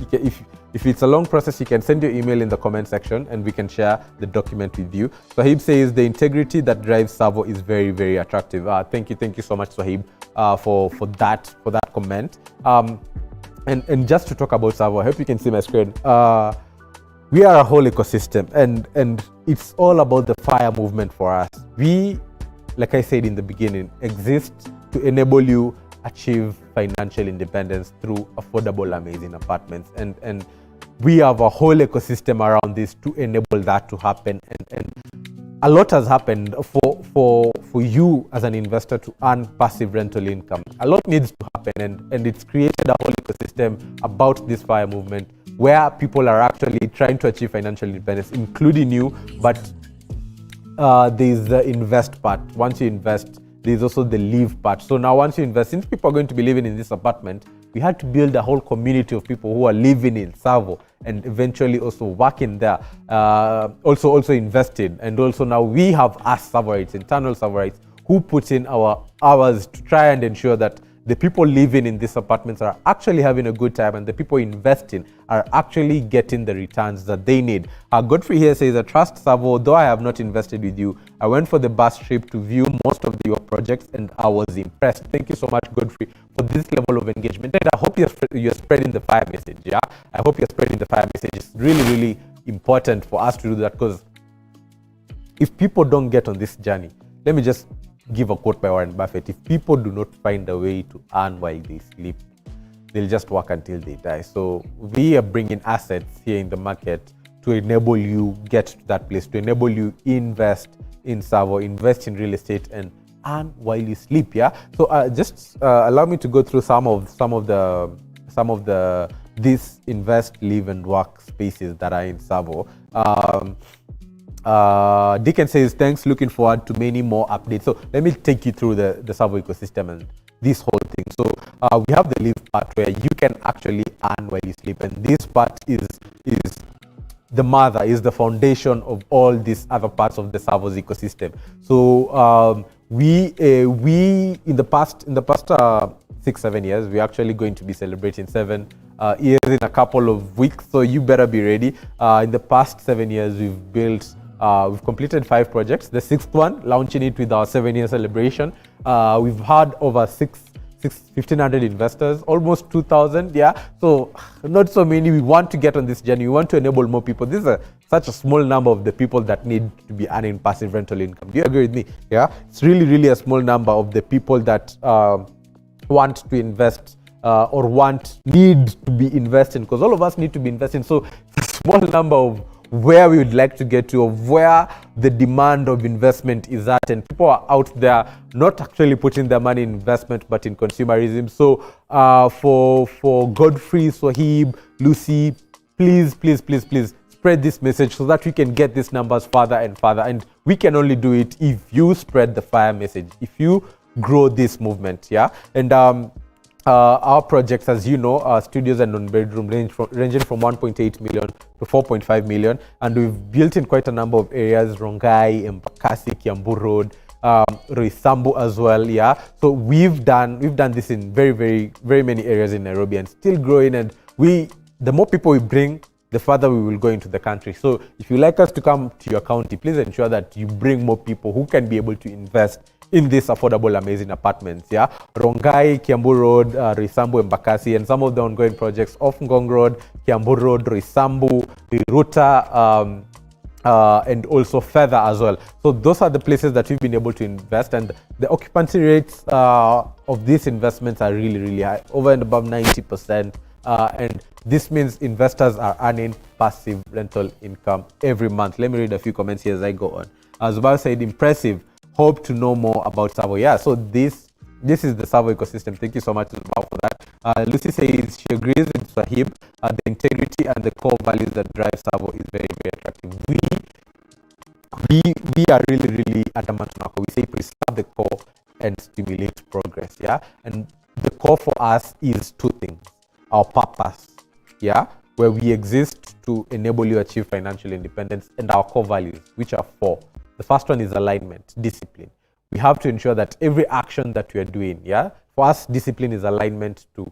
if it's a long process, you can send your email in the comment section and we can share the document with you. Sahib says the integrity that drives TSAVO is very, very attractive. Thank you so much, Sahib, for that comment. And just to talk about TSAVO, I hope you can see my screen. We are a whole ecosystem, and it's all about the FIRE movement for us. We, like I said in the beginning, exist to enable you achieve financial independence through affordable, amazing apartments, and we have a whole ecosystem around this to enable that to happen. And a lot has happened for you as an investor to earn passive rental income. A lot needs to happen, and it's created a whole ecosystem about this FIRE movement where people are actually trying to achieve financial independence, including you. But there's the invest part. Once you invest, there's also the live part. So now once you invest, since people are going to be living in this apartment, We had to build a whole community of people who are living in TSAVO and eventually also working there, also investing. And also now we have us TSAVOites, internal TSAVOites, who put in our hours to try and ensure that the people living in these apartments are actually having a good time and the people investing are actually getting the returns that they need. Godfrey here says, I trust TSAVO, though I have not invested with you. I went for the bus trip to view most of your projects and I was impressed. Thank you so much, Godfrey, for this level of engagement. And I hope you're spreading the fire message. Yeah, I hope you're spreading the fire message. It's really, really important for us to do that, because if people don't get on this journey, let me just give a quote by Warren Buffett: if people do not find a way to earn while they sleep, they'll just work until they die. So we are bringing assets here in the market to enable you get to that place, to enable you invest in TSAVO, invest in real estate, and earn while you sleep. Yeah. So just allow me to go through some of the these invest, live, and work spaces that are in TSAVO. Deacon says, thanks, looking forward to many more updates. So let me take you through the TSAVO ecosystem and this whole thing. So we have the live part where you can actually earn while you sleep, and this part is the mother, is the foundation of all these other parts of the TSAVO's ecosystem. So we in the past 6-7 years, we're actually going to be celebrating 7 years in a couple of weeks, so you better be ready. In the past 7 years, we've completed 5 projects. The 6th one, launching it with our 7-year celebration. We've had over 1,500 investors, almost 2,000. Yeah, so not so many. We want to get on this journey. We want to enable more people. This is such a small number of the people that need to be earning passive rental income. Do you agree with me? Yeah, it's really, really a small number of the people that want to invest or need to be investing, because all of us need to be investing. So it's a small number of where we would like to get to, of where the demand of investment is at, and people are out there not actually putting their money in investment but in consumerism. So for Godfrey, Swahib, Lucy, please spread this message so that we can get these numbers further and further, and we can only do it if you spread the fire message, if you grow this movement. Yeah. And our projects, as you know, are studios and non-bedroom ranging from 1.8 million to 4.5 million, and we've built in quite a number of areas: Rongai, Embakasi, Kiambu Road, Roysambu as well. Yeah, so we've done this in very many areas in Nairobi, and still growing. And the more people we bring, the further we will go into the country. So if you like us to come to your county, please ensure that you bring more people who can be able to invest in these affordable, amazing apartments. Yeah, Rongai, Kiambu Road, Roysambu, Embakasi, and some of the ongoing projects off Ngong Road, Kiambu Road, Roysambu, Riruta, and also further as well. So those are the places that we've been able to invest, and the occupancy rates of these investments are really high, over and above 90%. And this means investors are earning passive rental income every month. Let me read a few comments here as I go on. Zubair said, impressive. Hope to know more about TSAVO. Yeah, so this is the TSAVO ecosystem. Thank you so much, Zubair, for that. Lucy says she agrees with Sahib. The integrity and the core values that drive TSAVO is very attractive. We are really adamant on our core. We say preserve the core and stimulate progress. Yeah, and the core for us is 2 things: our purpose, yeah, where we exist to enable you achieve financial independence, and our core values, which are 4. The first one is alignment, discipline. We have to ensure that every action that we are doing, yeah, for us, discipline is alignment to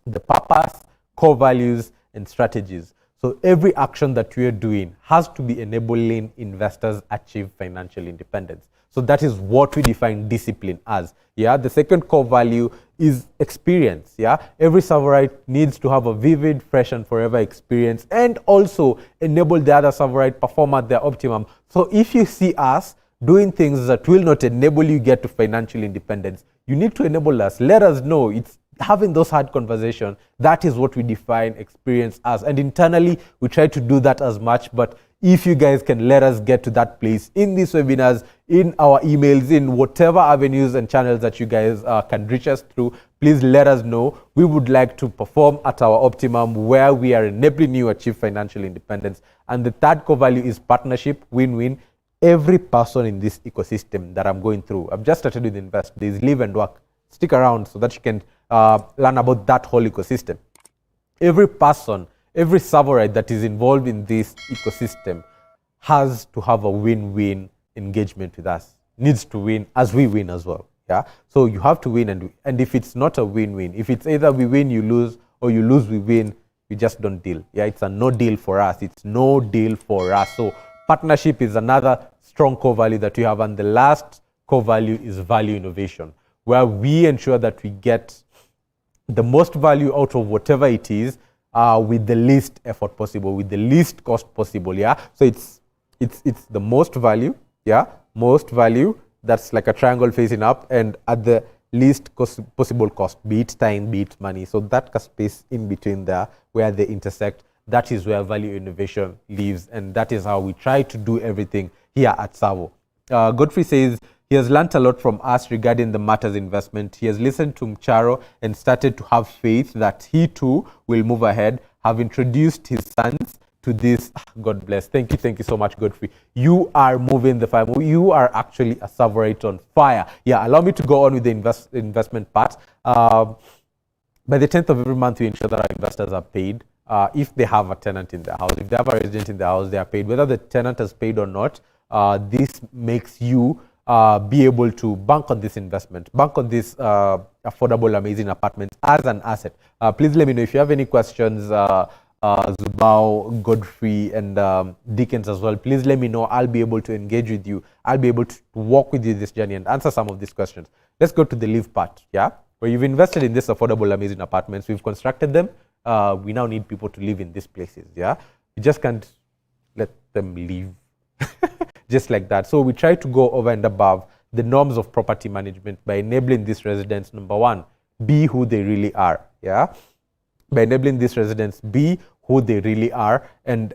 the purpose, core values, and strategies. So every action that we are doing has to be enabling investors achieve financial independence. So that is what we define discipline as. Yeah, the second core value is experience. Yeah, every TSAVOite needs to have a vivid, fresh, and forever experience, and also enable the other TSAVOite perform at their optimum. So if you see us doing things that will not enable you get to financial independence, you need to enable us. Let us know. It's having those hard conversations. That is what we define experience as, and internally we try to do that as much. But if you guys can let us get to that place in these webinars, in our emails, in whatever avenues and channels that you guys can reach us through, please let us know. We would like to perform at our optimum, where we are enabling you achieve financial independence. And the third core value is partnership, win-win. Every person in this ecosystem that I'm going through, I've just started with Invest, there's Live and Work. Stick around so that you can learn about that whole ecosystem. Every person, every Savorite that is involved in this ecosystem has to have a win-win engagement with us, needs to win as we win as well. Yeah. So you have to win, and if it's not a win-win, if it's either we win, you lose, or you lose, we win, you just don't deal. Yeah, it's a no deal for us. It's no deal for us. So partnership is another strong core value that we have, and the last core value is value innovation, where we ensure that we get the most value out of whatever it is with the least effort possible, with the least cost possible. Yeah. So it's the most value. Yeah, most value. That's like a triangle facing up, and at the least possible cost, be it time, be it money. So that space in between there where they intersect, that is where value innovation lives, and that is how we try to do everything here at TSAVO. Godfrey says he has learned a lot from us regarding the matters investment. He has listened to Mcharo and started to have faith that he too will move ahead, have introduced his sons to this. God bless. Thank you so much, Godfrey. You are moving the fire. You are actually a Savorite on fire. Yeah, allow me to go on with the investment part. By the 10th of every month, we ensure that our investors are paid. If they have a tenant in their house, if they have a resident in their house, they are paid. Whether the tenant has paid or not, this makes you be able to bank on this investment, bank on this affordable, amazing apartments as an asset. Please let me know if you have any questions. Zubao, Godfrey, and Dickens as well. Please let me know. I'll be able to engage with you. I'll be able to walk with you this journey and answer some of these questions. Let's go to the live part, yeah? Where you've invested in this affordable, amazing apartments. We've constructed them. We now need people to live in these places, yeah? You just can't let them live just like that. So we try to go over and above the norms of property management by enabling these residents, number one, be who they really are, yeah? By enabling these residents be who they really are, and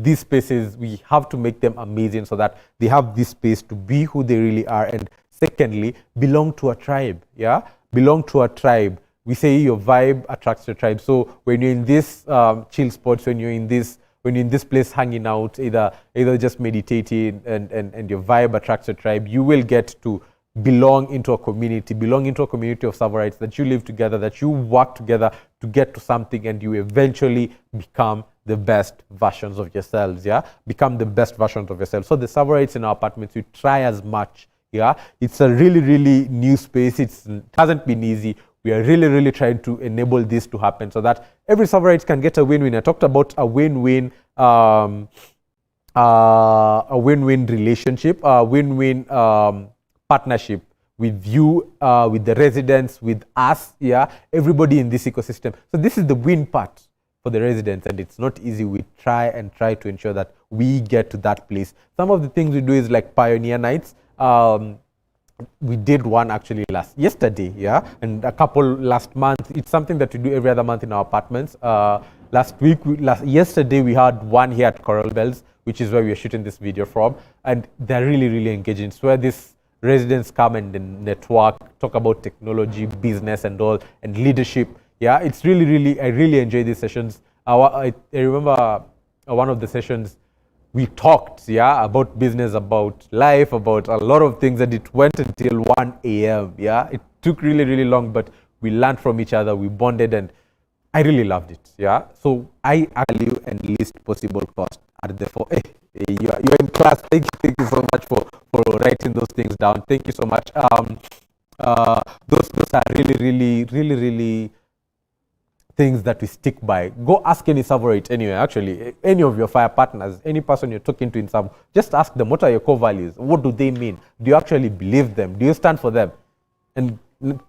these spaces, we have to make them amazing so that they have this space to be who they really are, and secondly, belong to a tribe. Yeah, belong to a tribe. We say your vibe attracts your tribe. So when you're in this chill spots, when you're in this place hanging out, either just meditating, and your vibe attracts your tribe, you will get to belong into a community of Savorites, that you live together, that you work together to get to something, and you eventually become the best versions of yourselves, yeah? Become the best versions of yourselves. So the Savorites in our apartments, we try as much, yeah? It's a really, really new space. It hasn't been easy. We are really, really trying to enable this to happen so that every Savorite can get a win-win. I talked about a win-win relationship, a win-win partnership with you, with the residents, with us, yeah, everybody in this ecosystem. So this is the win part for the residents, and it's not easy. We try to ensure that we get to that place. Some of the things we do is like pioneer nights. We did one actually yesterday, yeah, and a couple last month. It's something that we do every other month in our apartments. Yesterday we had one here at Coral Bells, which is where we are shooting this video from, and they're really, really engaging. It's where this residents come and network, talk about technology, business, and all, and leadership. Yeah, it's really, really, I really enjoy these sessions. I remember one of the sessions we talked, yeah, about business, about life, about a lot of things, and it went until 1 a.m. Yeah, it took really, really long, but we learned from each other, we bonded, and I really loved it. Yeah, so I value and least possible cost at the for. You're in class. Thank you so much for writing those things down. Thank you so much. Those are really things that we stick by. Go ask any Savorite anyway, actually, any of your fire partners, any person you're talking to in Savo, just ask them, what are your core values? What do they mean? Do you actually believe them? Do you stand for them? And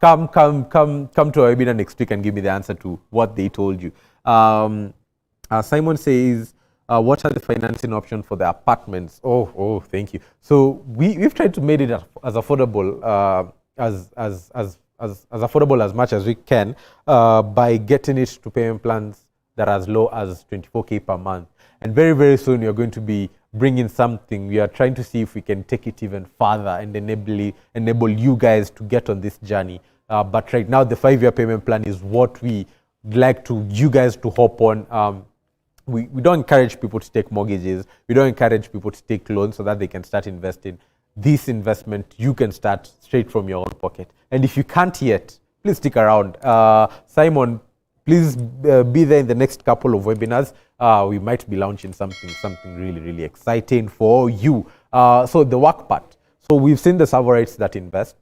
come to our webinar next week and give me the answer to what they told you. Simon says, what are the financing options for the apartments? Oh, thank you. So we've tried to make it as affordable as affordable as much as we can by getting it to payment plans that are as low as 24K per month. And very, very soon you're going to be bringing something. We are trying to see if we can take it even further and enable you guys to get on this journey. But right now the 5-year payment plan is what we like to you guys to hop on. We don't encourage people to take mortgages. We don't encourage people to take loans so that they can start investing. this investment you can start straight from your own pocket. And if you can't yet, please stick around. Simon, please be there in the next couple of webinars. We might be launching something really, really exciting for you. So the work part. So we've seen the TSAVO rates that invest,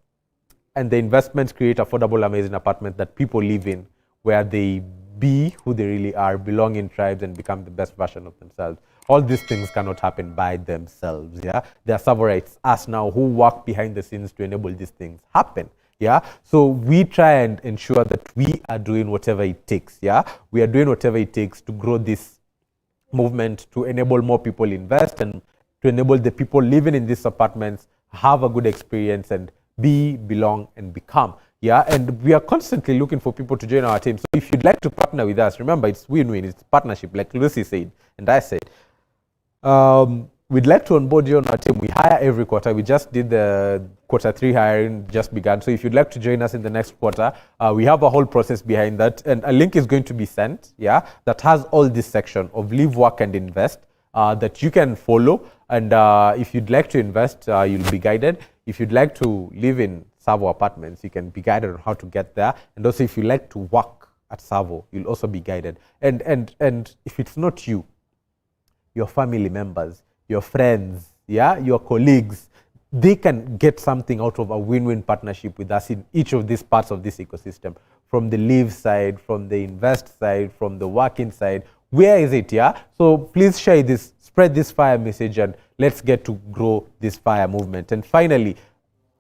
and the investments create affordable, amazing apartments that people live in, where they be who they really are, belong in tribes, and become the best version of themselves. All these things cannot happen by themselves. Yeah, there are TSAVO rates, us now, who work behind the scenes to enable these things happen. Yeah, so we try and ensure that we are doing whatever it takes. Yeah, we are doing whatever it takes to grow this movement, to enable more people invest, and to enable the people living in these apartments have a good experience and belong, and become. Yeah, and we are constantly looking for people to join our team. So if you'd like to partner with us, remember, it's win-win, it's partnership, like Lucy said, and I said. We'd like to onboard you on our team. We hire every quarter. We just did the Q3 hiring, just began. So if you'd like to join us in the next quarter, we have a whole process behind that. And a link is going to be sent, yeah, that has all this section of live, work, and invest that you can follow. And if you'd like to invest, you'll be guided. If you'd like to live in TSAVO apartments, you can be guided on how to get there. And also, if you like to work at TSAVO, you'll also be guided. And if it's not you, your family members, your friends, yeah, your colleagues, they can get something out of a win-win partnership with us in each of these parts of this ecosystem, from the live side, from the invest side, from the working side. Where is it, yeah? So please share this, spread this fire message, and let's get to grow this fire movement. And finally,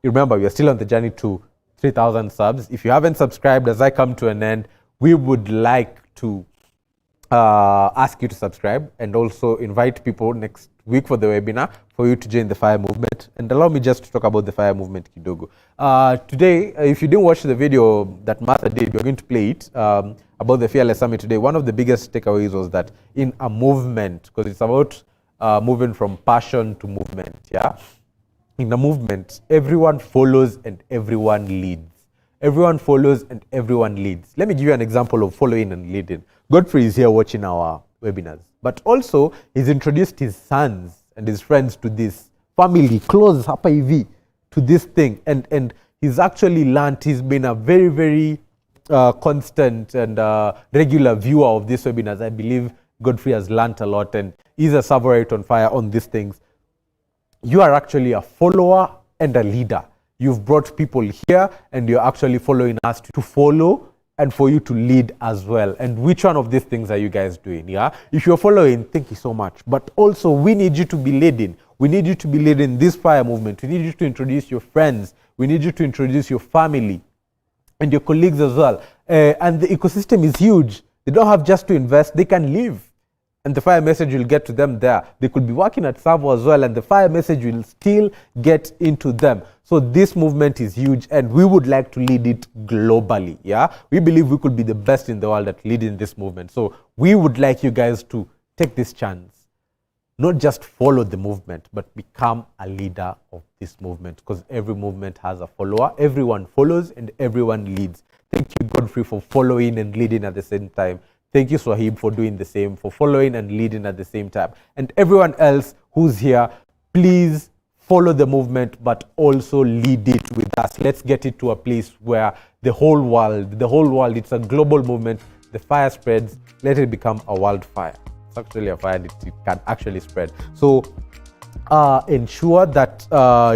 remember, we are still on the journey to 3,000 subs. If you haven't subscribed, as I come to an end, we would like to ask you to subscribe, and also invite people next week for the webinar for you to join the fire movement. And allow me just to talk about the fire movement kidogo. Today, if you didn't watch the video that Martha did, we're going to play it about the Fearless Summit today. One of the biggest takeaways was that in a movement, because it's about moving from passion to movement, yeah? In a movement, everyone follows and everyone leads. Everyone follows and everyone leads. Let me give you an example of following and leading. Godfrey is here watching our webinars, but also he's introduced his sons and his friends to this family, close hapa hivi, to this thing, and he's actually learned. He's been a very, very constant and regular viewer of these webinars. I believe Godfrey has learned a lot, and he's a server on fire on these things. You are actually a follower and a leader. You've brought people here, and you're actually following us to follow and for you to lead as well. And which one of these things are you guys doing? Yeah, if you're following, thank you so much. But also, we need you to be leading. We need you to be leading this fire movement. We need you to introduce your friends. We need you to introduce your family and your colleagues as well. And the ecosystem is huge. They don't have just to invest, they can live. And the fire message will get to them there. They could be working at TSAVO as well, and the fire message will still get into them. So this movement is huge, and we would like to lead it globally. Yeah, we believe we could be the best in the world at leading this movement. So we would like you guys to take this chance, not just follow the movement, but become a leader of this movement, because every movement has a follower. Everyone follows and everyone leads. Thank you, Godfrey, for following and leading at the same time. Thank you, Swahib, for doing the same, for following and leading at the same time. And everyone else who's here, please follow the movement, but also lead it with us. Let's get it to a place where the whole world, it's a global movement. The fire spreads, let it become a wildfire. It's actually a fire, it can actually spread. So ensure that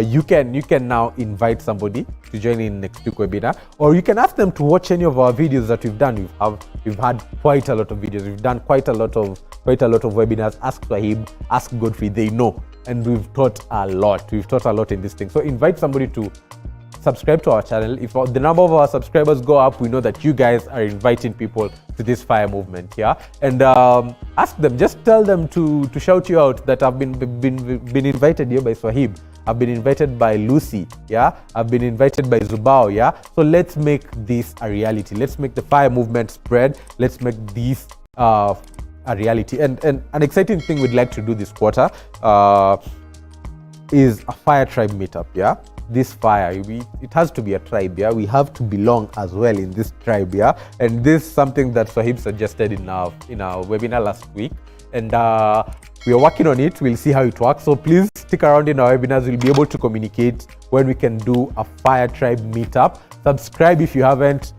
you can now invite somebody to join in next week webinar, or you can ask them to watch any of our videos that we've done. We've had quite a lot of videos. We've done quite a lot of webinars. Ask Swahib, ask Godfrey. They know, and we've taught a lot. We've taught a lot in this thing. So invite somebody to subscribe to our channel. If the number of our subscribers go up, we know that you guys are inviting people to this fire movement here. And ask them, just tell them to shout you out that I've been invited here by Swahib. I've been invited by Lucy, yeah? I've been invited by Zubao, yeah? So let's make this a reality. Let's make the fire movement spread. Let's make this a reality. And an exciting thing we'd like to do this quarter is a fire tribe meetup, yeah? This fire, it has to be a tribe, yeah? We have to belong as well in this tribe, yeah? And this is something that Swahib suggested in our webinar last week. and we are working on it. We'll see how it works. So please stick around in our webinars. We'll be able to communicate when we can do a Fire Tribe meetup. Subscribe if you haven't.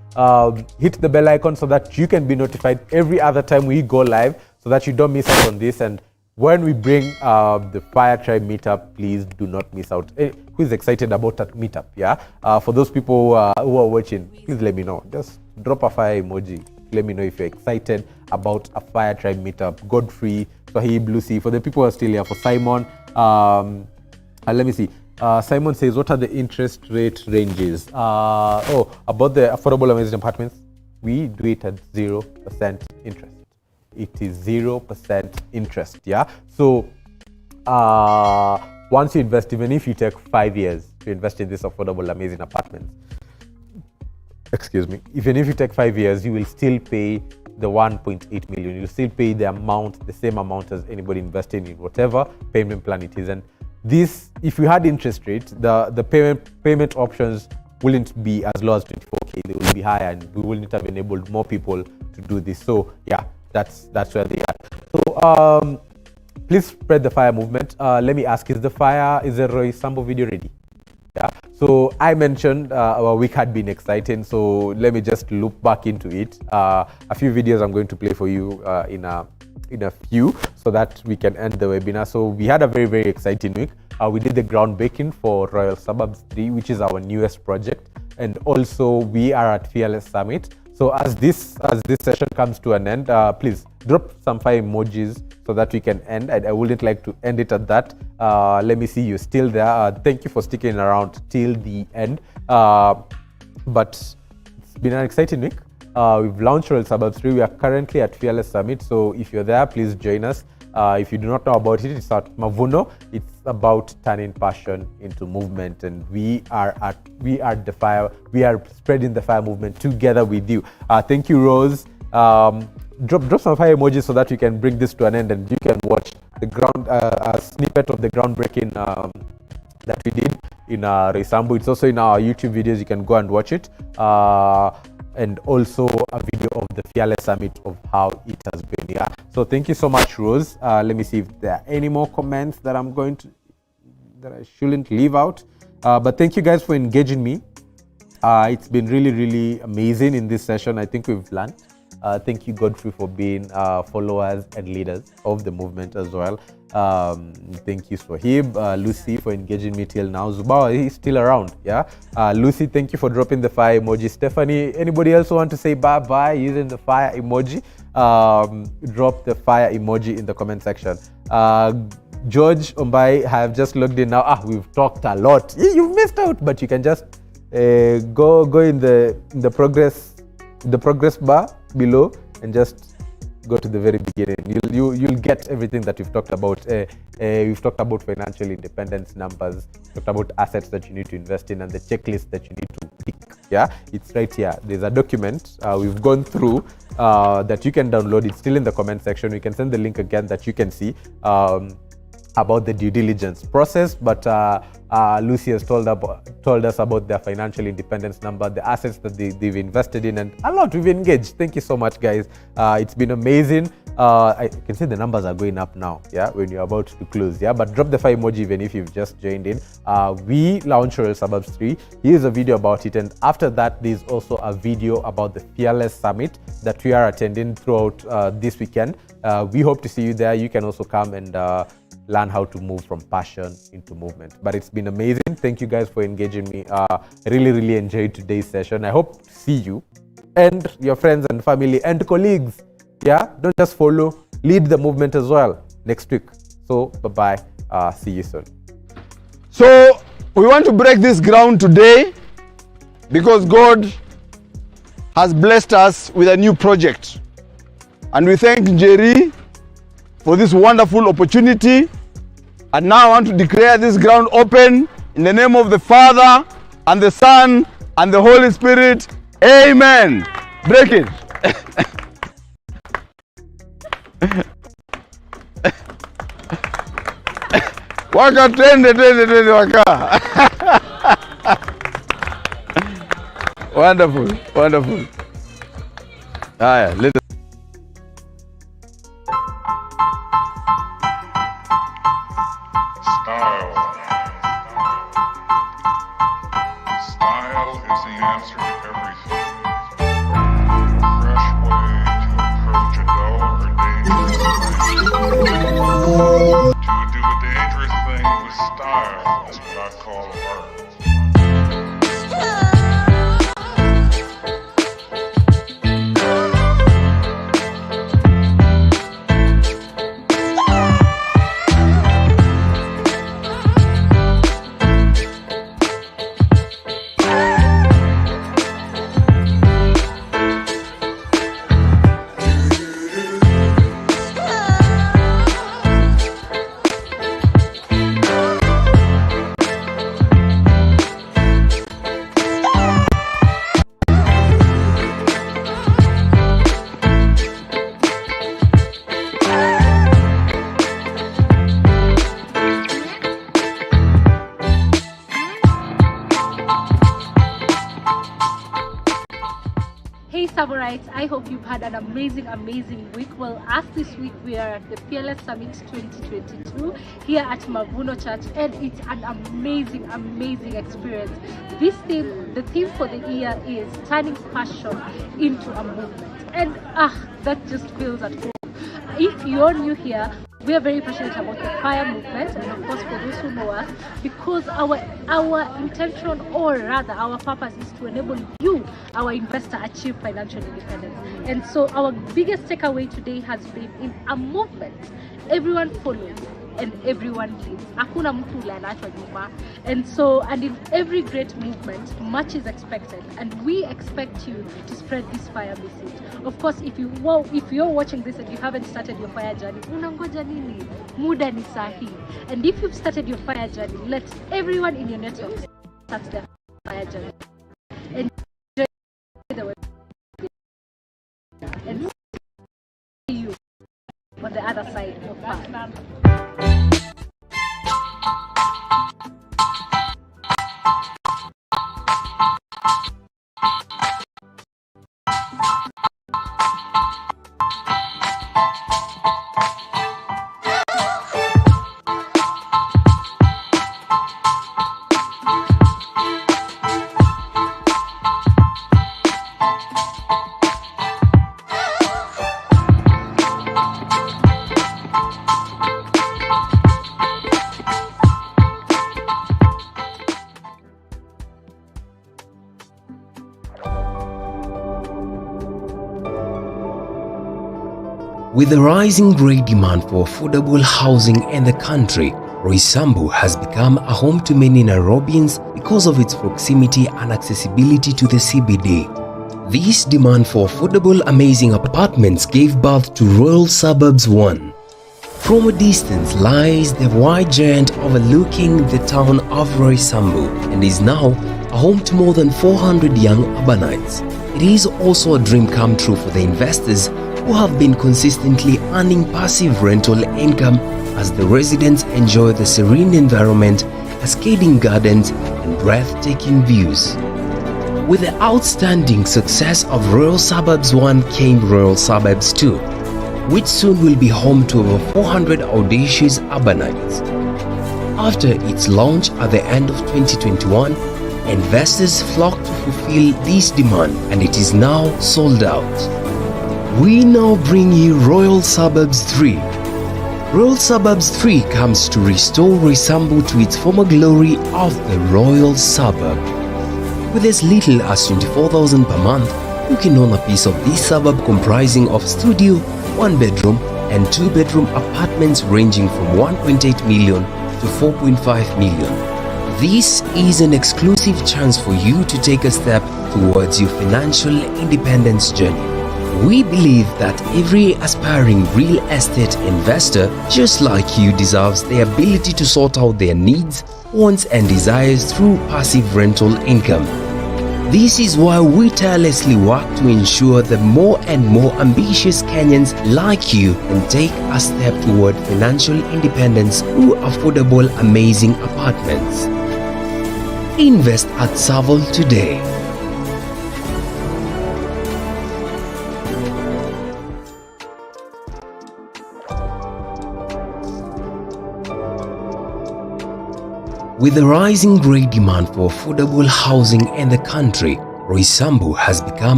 Hit the bell icon so that you can be notified every other time we go live, so that you don't miss out on this. And when we bring the Fire Tribe meetup, please do not miss out. Who is excited about that meetup? Yeah. For those people who are watching, please let me know. Just drop a fire emoji. Let me know if you're excited about a Fire Tribe meetup. Godfrey, Swahib, Lucy. For the people who are still here, for Simon, let me see. Simon says, what are the interest rate ranges? About the affordable amazing apartments, we do it at 0% interest. It is 0% interest. Yeah. So once you invest, even if you take 5 years to invest in this affordable amazing apartments, excuse me, even if you take 5 years, you will still pay the 1.8 million. You'll still pay the amount, the same amount as anybody investing in whatever payment plan it is. And this, if we had interest rates, the payment options wouldn't be as low as 24K. They will be higher, and we wouldn't have enabled more people to do this. So yeah, that's where they are. So please spread the fire movement. Let me ask, is the Roy Sambo video ready? Yeah. So I mentioned our week had been exciting. So let me just loop back into it. A few videos I'm going to play for you in a few, so that we can end the webinar. So we had a very, very exciting week. We did the groundbreaking for Royal Suburbs 3, which is our newest project, and also we are at Fearless Summit. So as this session comes to an end, please drop some fire emojis so that we can end. I wouldn't like to end it at that. Let me see you still there. Thank you for sticking around till the end. But it's been an exciting week. We've launched Royal Suburbs 3. We are currently at Fearless Summit. So if you're there, please join us. If you do not know about it, it's at Mavuno. It's about turning passion into movement, and we are the fire. We are spreading the fire movement together with you. Thank you, Rose. Drop some fire emojis so that we can bring this to an end, and you can watch a snippet of the groundbreaking that we did in Reisambu. It's also in our YouTube videos. You can go and watch it. And also a video of the Fearless Summit of how it has been. Yeah. So thank you so much, Rose. Let me see if there are any more comments that I shouldn't leave out. But thank you guys for engaging me. It's been really, really amazing in this session. I think we've learned. Thank you, Godfrey, for being followers and leaders of the movement as well. Thank you, Swahib. Lucy, for engaging me till now. Zubawa, he's still around. Yeah. Lucy, thank you for dropping the fire emoji. Stephanie, anybody else want to say bye-bye using the fire emoji? Drop the fire emoji in the comment section. George Ombai, have just logged in now. We've talked a lot. You've missed out, but you can just go in the progress bar below and just go to the very beginning. You'll get everything that we've talked about. We've talked about financial independence numbers, talked about assets that you need to invest in, and the checklist that you need to pick. Yeah, it's right here. There's a document we've gone through that you can download. It's still in the comment section. We can send the link again that you can see about the due diligence process, but Lucy has told us about their financial independence number, the assets that they've invested in, and a lot we've engaged. Thank you so much, guys. It's been amazing. I can see the numbers are going up now, yeah, when you're about to close, yeah, but drop the fire emoji even if you've just joined in. We launched Royal Suburbs 3. Here's a video about it, and after that, there's also a video about the Fearless Summit that we are attending throughout this weekend. We hope to see you there. You can also come and learn how to move from passion into movement. But it's been amazing. Thank you guys for engaging me. I really, really enjoyed today's session. I hope to see you and your friends and family and colleagues. Yeah, don't just follow, lead the movement as well next week. So bye-bye. See you soon. So we want to break this ground today because God has blessed us with a new project. And we thank Jerry for this wonderful opportunity. And now I want to declare this ground open in the name of the Father and the Son and the Holy Spirit. Amen. Break it. Waka twende waka. Wonderful. Let us answer to everything. A fresh way to approach a dull or dangerous thing. To do a dangerous thing with style is what I call art. Hey Saborites, I hope you've had an amazing week. Well, as this week we are at the Fearless Summit 2022 here at Mavuno Church, and it's an amazing experience. The theme for the year is turning passion into a movement, and that just feels at home. If you're new here, we are very passionate about the fire movement, and of course for those who know us, because our intention, or rather our purpose, is to enable you, our investor, achieve financial independence. And so our biggest takeaway today has been in a movement everyone follows and everyone leads. Hakuna mtu ule anaachwa nyuma. And in every great movement, much is expected, and we expect you to spread this fire message. Of course, if you're watching this and you haven't started your fire journey, unangoja nini? Muda ni sahi. And if you've started your fire journey, let everyone in your network start their fire journey. Enjoy the way. And see you on the other side of fire. With the rising great demand for affordable housing in the country, Roysambu has become a home to many Nairobians because of its proximity and accessibility to the CBD. This demand for affordable, amazing apartments gave birth to Royal Suburbs 1. From a distance lies the white giant overlooking the town of Roysambu, and is now a home to more than 400 young urbanites. It is also a dream come true for the investors who have been consistently earning passive rental income as the residents enjoy the serene environment, cascading gardens, and breathtaking views. With the outstanding success of Royal Suburbs 1 came Royal Suburbs 2, which soon will be home to over 400 audacious urbanites. After its launch at the end of 2021, investors flocked to fulfill this demand, and it is now sold out. We now bring you Royal Suburbs 3. Royal Suburbs 3 comes to restore Roysambu to its former glory of the Royal Suburb. With as little as 24,000 per month, you can own a piece of this suburb comprising of studio, 1-bedroom and 2-bedroom apartments ranging from 1.8 million to 4.5 million. This is an exclusive chance for you to take a step towards your financial independence journey. We believe that every aspiring real estate investor, just like you, deserves the ability to sort out their needs, wants and desires through passive rental income. This is why we tirelessly work to ensure that more and more ambitious Kenyans like you can take a step toward financial independence through affordable, amazing apartments. Invest at TSAVO today. With the rising great demand for affordable housing in the country, Roysambu has become